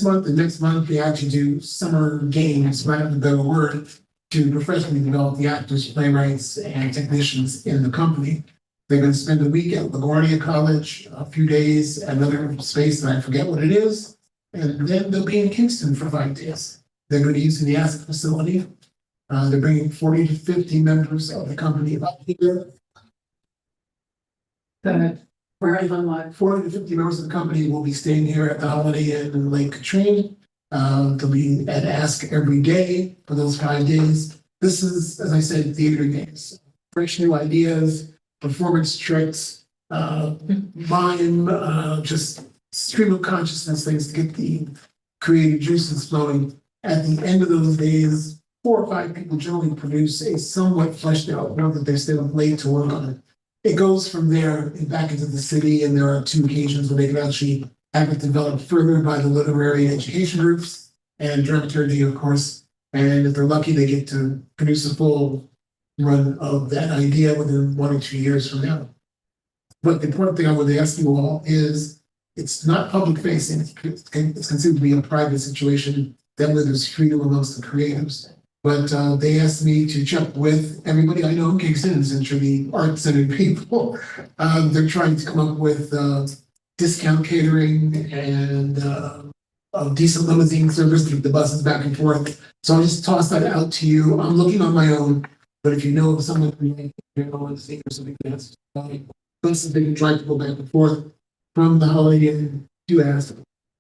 month and next month, they actually do summer games, right after the word, to professionally develop the actors, playwrights, and technicians in the company. They're going to spend a week at LaGuardia College, a few days at another space that I forget what it is, and then they'll be in Kingston for 5 days. They're going to use the Ask facility. They're bringing 40 to 50 members of the company up here.
Good. We're on live.
40 to 50 members of the company will be staying here at the Holiday Inn in Lake Katrina. They'll be at Ask every day for those 5 days. This is, as I said, theater games. Fresh new ideas, performance tricks, mime, just stream of consciousness things to get the creative juices flowing. At the end of those days, 4 or 5 people generally produce a somewhat fleshed out work that they're still late to work on it. It goes from there and back into the city, and there are 2 occasions where they can actually have it developed further by the literary and education groups and dramaturgy, of course. And if they're lucky, they get to produce a full run of that idea within 1 or 2 years from now. But the important thing I would ask you all is, it's not public facing, it's considered to be a private situation, that way there's freedom amongst the creatives. But they asked me to check with everybody I know in Kingston, essentially art-centered people. They're trying to come up with discount catering and a decent limousine service to get the buses back and forth. So I'll just toss that out to you. I'm looking on my own, but if you know of someone who may or something that's buses they can drive people back and forth from the Holiday Inn to ask.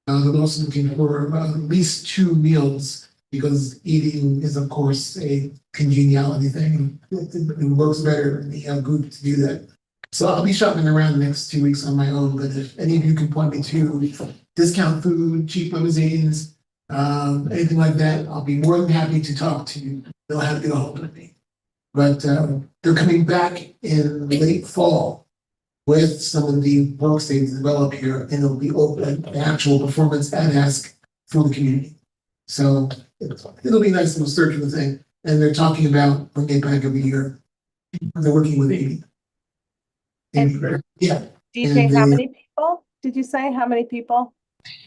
I'm also looking for at least 2 meals, because eating is, of course, a congeniality thing. It works better in the group to do that. So I'll be shopping around the next 2 weeks on my own, but if any of you can point me to discount food, cheap limousines, anything like that, I'll be more than happy to talk to you. They'll have to get a hold of me. But they're coming back in late fall with some of the works they've developed here, and it'll be open, the actual performance at Ask for the community. So it'll be a nice little circular thing. And they're talking about bringing it back every year. They're working with 80. Yeah,
DJ,
And
how
they-
many people? Did you say how many people?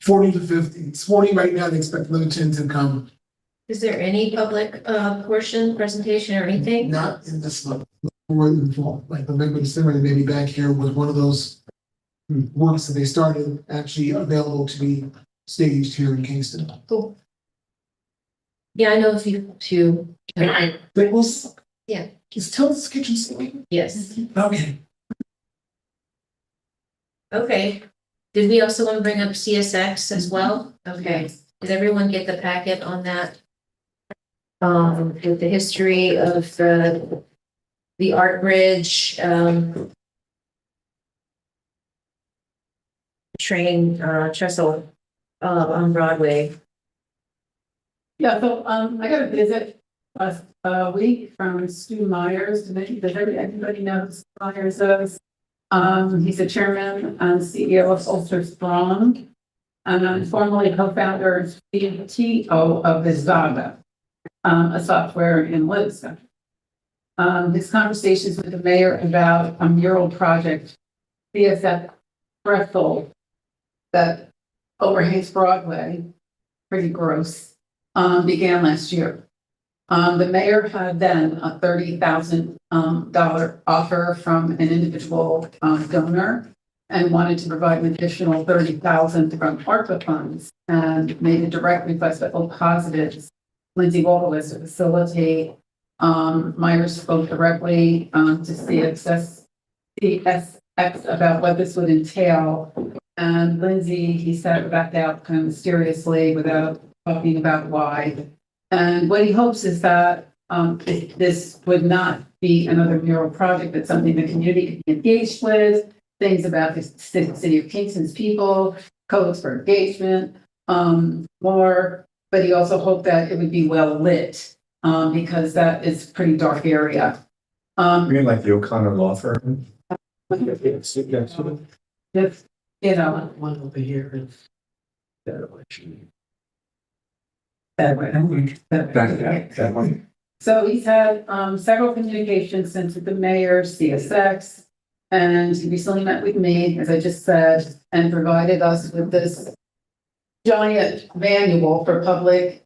40 to 50. It's 40 right now. They expect another 10 to come.
Is there any public portion, presentation or anything?
Not in this month, more in the fall. Like November, December, they may be back here with one of those works that they started actually available to be staged here in Kingston.
Cool. Yeah, I know a few too.
But we'll,
Yeah.
just tell us kitchen sink.
Yes.
Okay.
Okay. Did we also want to bring up CSX as well? Okay. Did everyone get the packet on that? With the history of the Art Bridge, train, trestle, on Broadway.
Yeah, so, I got a visit last week from Stu Myers. Does everybody know who Stu Myers is? He's the chairman and CEO of Ulster Strong, and formerly co-founder and CTO of Visvaga, a software in Livingston. His conversations with the mayor about a mural project, CSF Threshold, that overhangs Broadway, pretty gross, began last year. The mayor had then a $30,000 offer from an individual donor and wanted to provide an additional $30,000 from ARPA funds, and made a direct request of all positives. Lindsay Waldowitz to facilitate. Myers spoke directly to CSX about what this would entail. And Lindsay, he said, backed out kind of mysteriously without talking about why. And what he hopes is that this would not be another mural project, but something the community could be engaged with, things about the city of Kingston's people, codes for engagement, more. But he also hoped that it would be well lit, because that is a pretty dark area.
You mean like the O'Connor Law Firm?
Just, you know,
One over here is that election.
that way.
That one.
So he's had several communications since with the mayor, CSX, and he recently met with me, as I just said, and provided us with this giant manual for public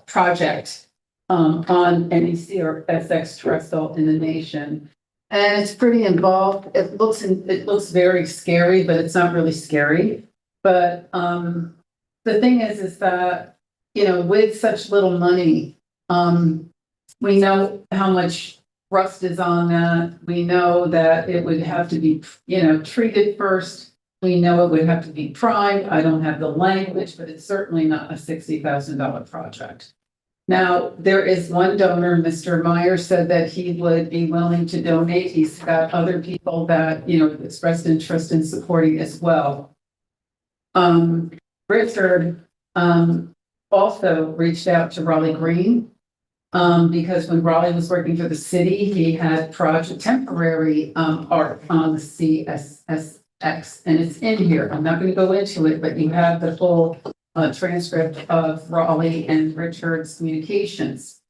project on NEC or SX trestle in the nation. And it's pretty involved. It looks very scary, but it's not really scary. But the thing is that, you know, with such little money, we know how much rust is on that. We know that it would have to be, you know, treated first. We know it would have to be primed. I don't have the language, but it's certainly not a $60,000 project. Now, there is one donor, Mr. Meyer said that he would be willing to donate. He's got other people that, you know, expressed interest in supporting as well. Richard also reached out to Raleigh Green, because when Raleigh was working for the city, he had temporary art on the CSX, and it's in here. I'm not going to go into it, but you have the full transcript of Raleigh and Richard's communications.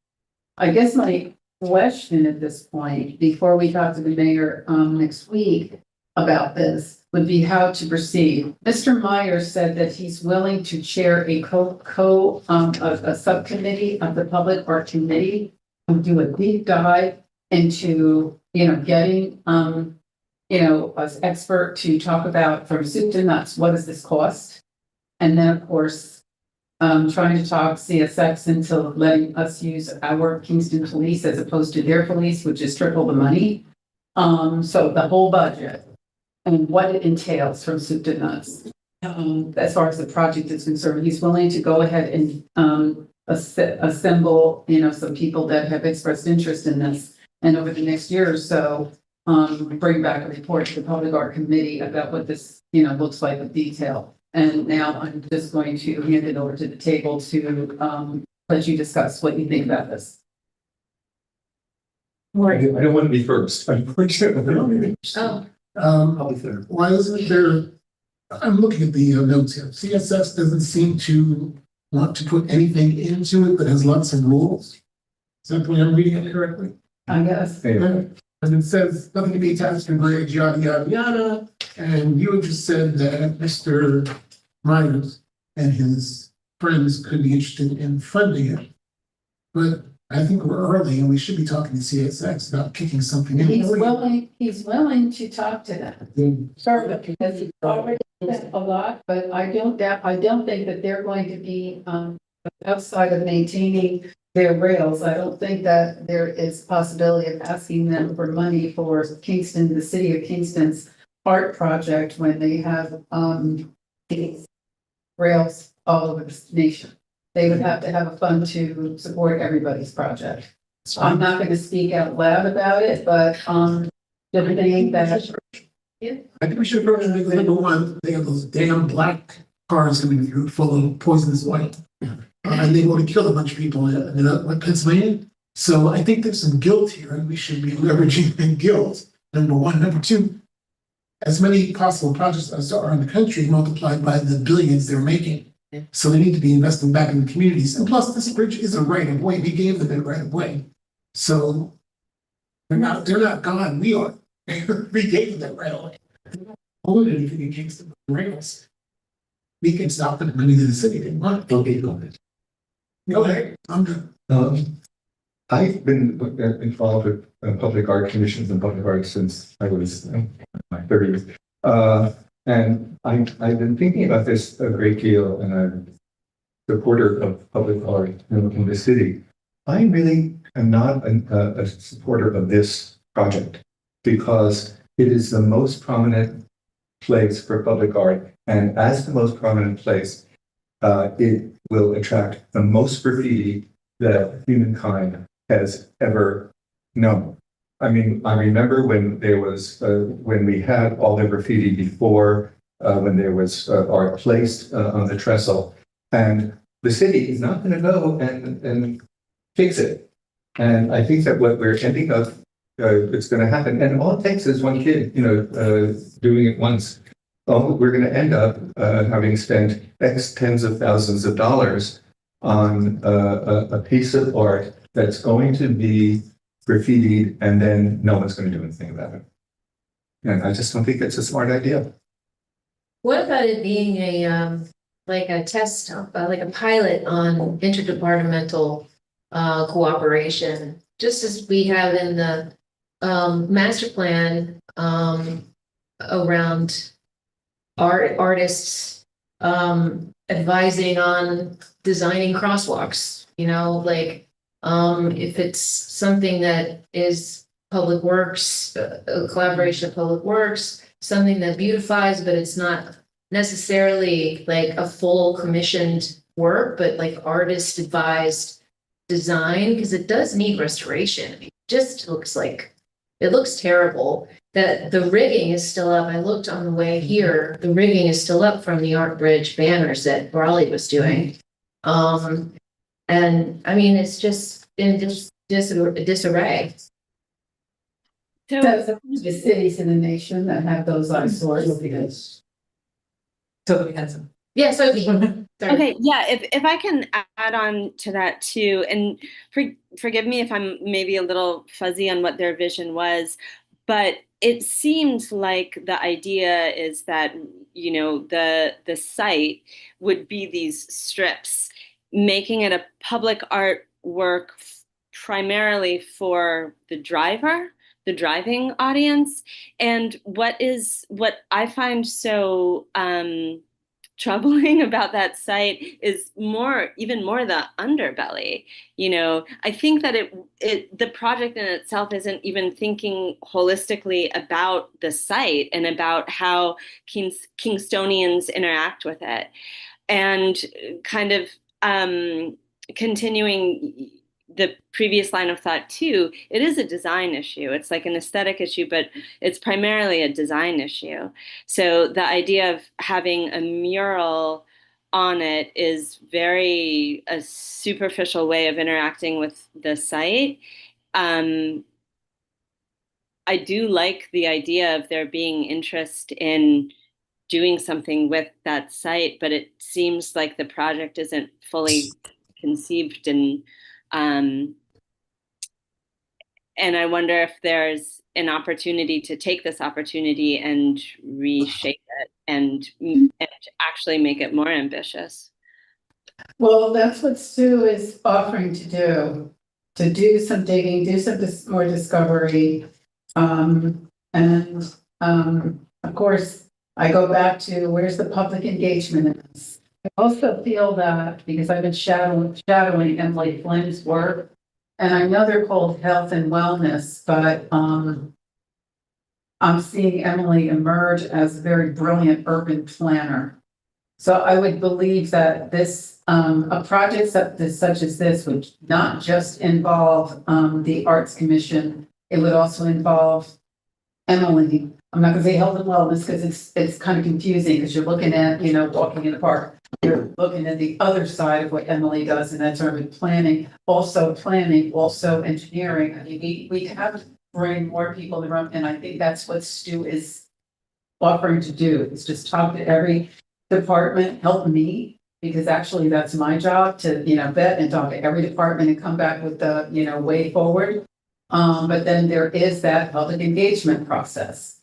I guess my question at this point, before we talk to the mayor, next week about this, would be how to proceed. Mr. Myers said that he's willing to chair a a subcommittee of the Public Art Committee and do a deep dive into, getting, an expert to talk about from soup to nuts, what does this cost? And then, of course, trying to talk CSX into letting us use our Kingston police as opposed to their police, which is triple the money. So the whole budget and what it entails from soup to nuts. As far as the project is concerned, he's willing to go ahead and assemble, some people that have expressed interest in this. And over the next year or so, bring back a report to the Public Art Committee about what this, looks like with detail. And now I'm just going to hand it over to the table to let you discuss what you think about this.
I don't want to be first, unfortunately.
Oh,
Probably third.
Why isn't there, I'm looking at the notes here, CSS doesn't seem to want to put anything into it, but has lots of rules. Is that the way I'm reading it correctly?
I guess.
And it says nothing to be attached to bridge, yada, yada, yada. And you had just said that Mr. Myers and his friends could be interested in funding it. But I think we're early and we should be talking to CSX about kicking something in.
He's willing to talk to them. Sure, because he's already said a lot, but I don't think that they're going to be, outside of maintaining their rails. I don't think that there is possibility of asking them for money for Kingston, the city of Kingston's art project when they have, these rails all over the nation. They would have to have a fund to support everybody's project. I'm not going to speak out loud about it, but, the thing that,
I think we should approach it because number one, they have those damn black cars coming through full of poisonous oil. And they want to kill a bunch of people in Pennsylvania. So I think there's some guilt here and we should be leveraging the guilt. Number one. Number two, as many possible projects as there are in the country multiplied by the billions they're making. So they need to be investing back in the communities. And plus this bridge is a right of way. We gave them a right of way. So they're not gone. We are. We gave them that right of way. Hold anything in Kingston rails. We can stop them money to the city. They want.
Okay, go ahead.
Go ahead. I'm done.
I've been involved with public art commissions and public art since I was in my 30s. And I've been thinking about this a great deal, and I'm a supporter of public art in the city. I really am not a supporter of this project because it is the most prominent place for public art. And as the most prominent place, it will attract the most graffiti that humankind has ever known. I mean, I remember when there was, when we had all the graffiti before, when there was art placed on the trestle, and the city is not going to go and fix it. And I think that what we're ending up, it's going to happen. And all it takes is one kid, doing it once. We're going to end up having spent X tens of thousands of dollars on a piece of art that's going to be graffitied and then no one's going to do anything about it. And I just don't think it's a smart idea.
what about it being a, like a test, like a pilot on interdepartmental cooperation, just as we have in the master plan around artists advising on designing crosswalks, if it's something that is public works, a collaboration of public works, something that beautifies, but it's not necessarily like a full commissioned work, but like artist advised design, because it does need restoration. It just looks like, it looks terrible. That the rigging is still up. I looked on the way here, the rigging is still up from the Art Bridge banners that Raleigh was doing. And I mean, it's just in disarray.
So,
the cities in the nation that have those eyesores because.
So we had some.
Yeah, so
Sorry.
Okay, yeah, if I can add on to that too, and forgive me if I'm maybe a little fuzzy on what their vision was, but it seemed like the idea is that, you know, the site would be these strips, making it a public artwork primarily for the driver, the driving audience. And what I find so troubling about that site is even more the underbelly. You know, I think that the project in itself isn't even thinking holistically about the site and about how Kingstonians interact with it, and kind of continuing the previous line of thought too, it is a design issue. It's like an aesthetic issue, but it's primarily a design issue. So the idea of having a mural on it is very a superficial way of interacting with the site. I do like the idea of there being interest in doing something with that site, but it seems like the project isn't fully conceived, and I wonder if there's an opportunity to take this opportunity and reshape it and actually make it more ambitious.
Well, that's what Sue is offering to do some digging, do some more discovery. And of course, I go back to where's the public engagement in this? I also feel that because I've been shadowing Emily Flynn's work, and I know they're called health and wellness, but I'm seeing Emily emerge as a very brilliant urban planner. So I would believe that this, a project such as this would not just involve the Arts Commission, it would also involve Emily. I'm not gonna say health and wellness because it's kind of confusing because you're looking at, you know, walking in the park. You're looking at the other side of what Emily does, and that's urban planning, also engineering. I mean, we have to bring more people in the room, and I think that's what Stu is offering to do, is just talk to every department, help me, because actually that's my job to, you know, vet and talk to every department and come back with the, you know, way forward. But then there is that public engagement process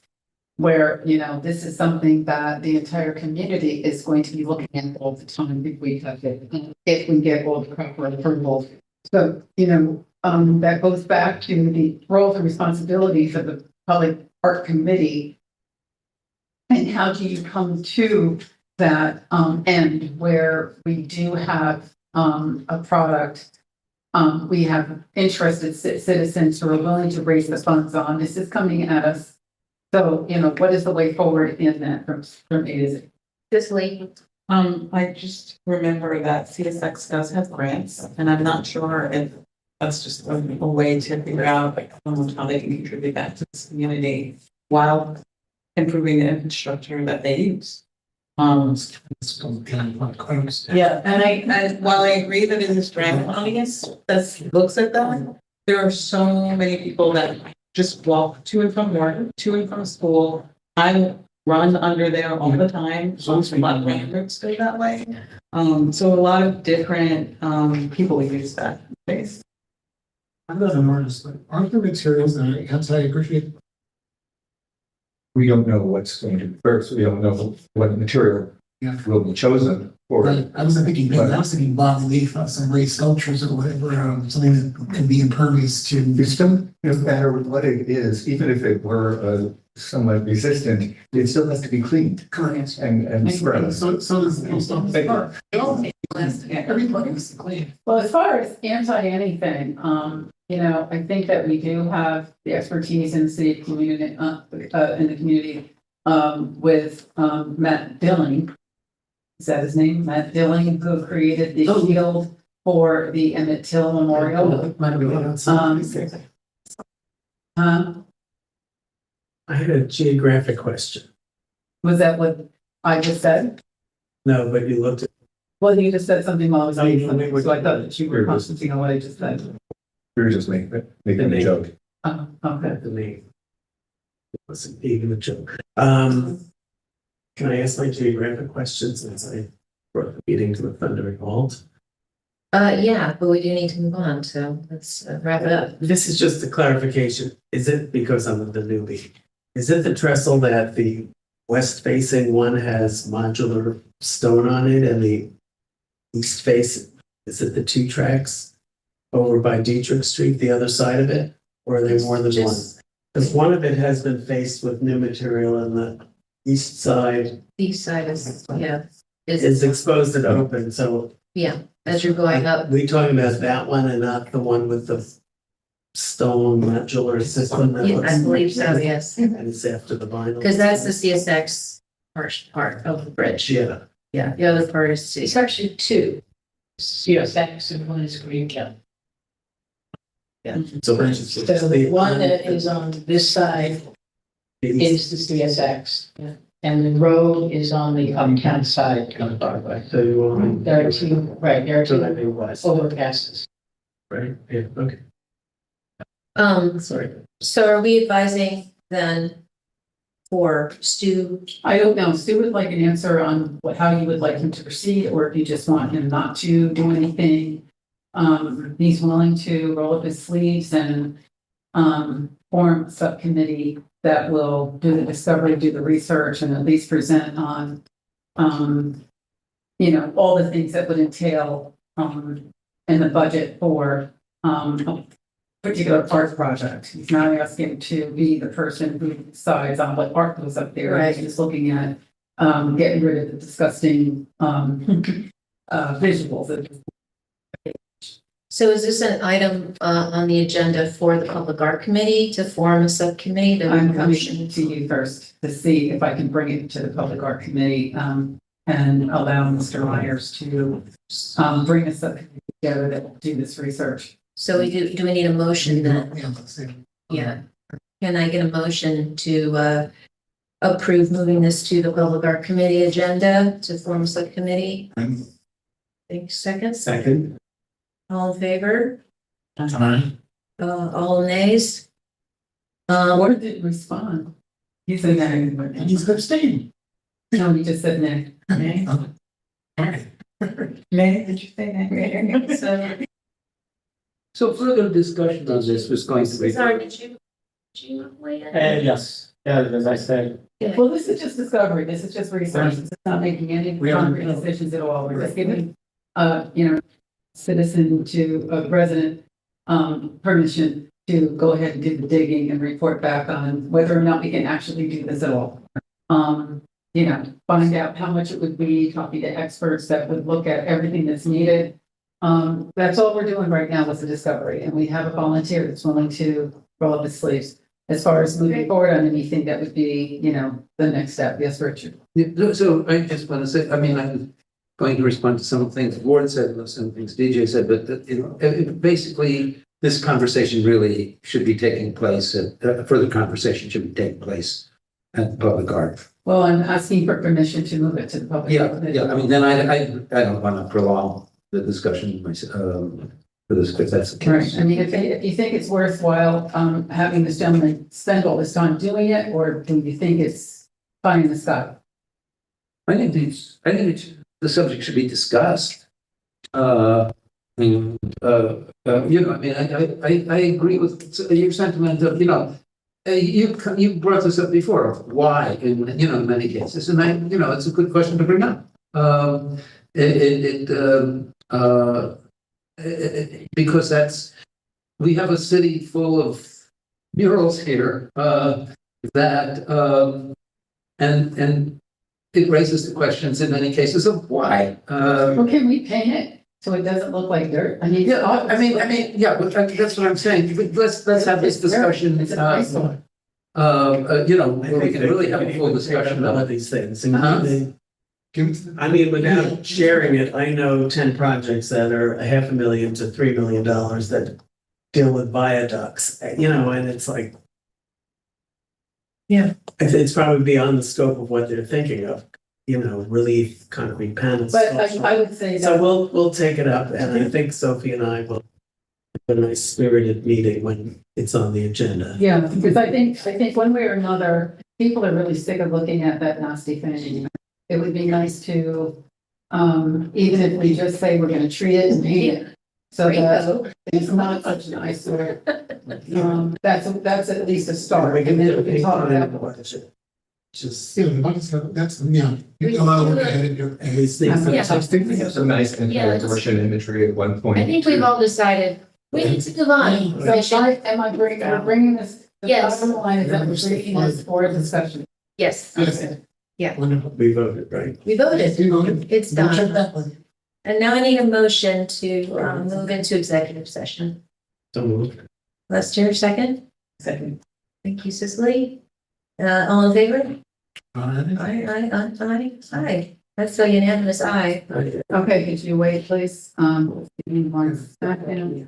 where, you know, this is something that the entire community is going to be looking at all the time if we get all the proper approval. So, you know, that goes back to the roles and responsibilities of the Public Art Committee. And how do you come to that end where we do have a product, we have interested citizens who are willing to raise the funds on. This is coming at us. So, you know, what is the way forward in that from A to Z?
Cicely,
I just remember that CSX does have grants, and I'm not sure if that's just a way to figure out how they can contribute back to this community while improving the infrastructure that they use. Yeah, and while I agree that it is drag audience that looks at that, there are so many people that just walk to and from work, to and from school. I run under there all the time. A lot of ramparts go that way. So a lot of different people use that space.
I'm not an artist, but aren't there materials that are anti-graffiti?
We don't know what's going to be first. We don't know what material will be chosen for.
Right. I wasn't thinking, I was thinking bas relief, some raised sculptures or whatever, something that can be impervious to.
It still doesn't matter what it is, even if it were somewhat resistant, it still has to be cleaned
Correct.
and spread.
So does the post office.
Thank you.
Everybody is clean.
Well, as far as anti-anything, you know, I think that we do have the expertise in the city community, in the community, with Matt Dilling. Is that his name? Matt Dilling, who created the shield for the Emmett Till Memorial.
I had a geographic question.
Was that what I just said?
No, but you looked at.
Well, you just said something while I was
Oh,
saying
you
something,
were-
so I thought that you were concentrating on what I just said.
We were just making a joke.
Okay.
The name. It wasn't even a joke. Can I ask my geographic question since I brought the meeting to a thundering halt.
Yeah, but we do need to move on, so let's wrap it up.
This is just a clarification. Is it, because I'm the newbie, is it the trestle that the west facing one has modular stone on it and the east face, is it the two tracks over by Dietrich Street, the other side of it? Or are they more than one?
Just-
Because one of it has been faced with new material and the east side
East side is, yeah,
is exposed and open, so.
yeah, as you're going up.
We talking about that one and not the one with the stone modular system? that
Yeah, I
looks-
believe so, yes.
And it's after the vinyl.
Because that's the CSX part of the bridge.
Yeah.
Yeah, the other part is
It's
city.
actually two. CSX and one is Greenfield.
So it's just
So the one that is on this side
the east.
is the CSX. And the road is on the uptown side of Broadway.
So you want,
There are two, right, there are
so that
two
be west,
overpasses.
right? Yeah, okay, sorry.
So are we advising then for Stu?
I don't know, Stu would like an answer on how you would like him to proceed, or if you just want him not to do anything. He's willing to roll up his sleeves and, form a subcommittee that will do the discovery, do the research, and at least present on, all the things that would entail, in the budget for, a particular park project. He's not asking to be the person who decides on what park goes up there.
Right.
He's just looking at, getting rid of the disgusting, visuals of
So is this an item on the agenda for the Public Art Committee to form a subcommittee? to
I'm coming
motion?
to you first to see if I can bring it to the Public Art Committee, and allow Mr. Myers to, bring a subcommittee together that will do this research.
So we do we need a motion then?
Yeah, let's see.
Yeah. Can I get a motion to approve moving this to the Public Art Committee agenda to form a subcommittee? Thanks, second.
Second.
All in favor?
Aye.
All nays?
What did respond? He said
And
no.
he's abstaining.
No, he just said no.
May, did you say that?
So,
So further discussion on this was going to be.
sorry, did you weigh in?
Yes, yeah, as I said.
Well, this is just discovery. This is just research. This is not making any
We are-
concrete decisions at all. We're just giving, citizen to a resident, permission to go ahead and do the digging and report back on whether or not we can actually do this at all. Find out how much it would be, talking to experts that would look at everything that's needed. That's all we're doing right now with the discovery, and we have a volunteer that's willing to roll up his sleeves. As far as moving forward on anything that would be, the next step. Yes, Richard?
Yeah, so I just want to say, I mean, I'm going to respond to some of the things Ward said and some things DJ said, but basically, this conversation really should be taking place, further conversation should be taking place at the Public Art.
Well, I'm asking for permission to move it to the public.
Yeah, I mean, then I don't want to prolong the discussion for this, if that's the
Right,
case.
I mean, if you think it's worthwhile, having this gentleman spend all this time doing it, or do you think it's fine in the sky?
I think the subject should be discussed. I agree with your sentiment of, you brought this up before, of why in many cases, and it's a good question to bring up. Because we have a city full of murals here, and it raises the questions in many cases of why.
Well, can we paint it so it doesn't look like dirt? I mean.
Yeah, I mean, yeah, but that's what I'm saying. Let's have this discussion.
It's an eyesore.
Where we can really have a full discussion
All of
of it.
these things.
Uh-huh.
I mean, without sharing it, I know 10 projects that are $500,000 to $3 million that deal with viaducts, and it's like.
Yeah.
It's probably beyond the scope of what they're thinking of, relief, concrete panels.
But I would say
So
that,
we'll take it up, and I think Sophie and I will have a nice spirited meeting when it's on the agenda.
yeah, because I think one way or another, people are really sick of looking at that nasty thing. It would be nice to even if we just say we're gonna treat it and paint it. So that it's not such an eyesore. That's at least a start, and then we can talk about.
Just.
Yeah, that's, yeah, you allow them to edit your.
These things.
Yeah.
I think we have some nice distortion imagery at one point.
I think we've all decided, we need to move on.
So am I bringing, we're bringing this, the
Yes.
bottom line is that we're bringing this for discussion.
Yes,
Yes. Wonderful.
We voted, right?
we voted.
You know,
It's
go check
done.
that one.
And now I need a motion to move into executive session.
So moved.
Lester, second.
Second.
Thank you, Cicely. All in favor?
All right.
Aye. That's a unanimous aye.
Okay, could you wait, please? Give me one second.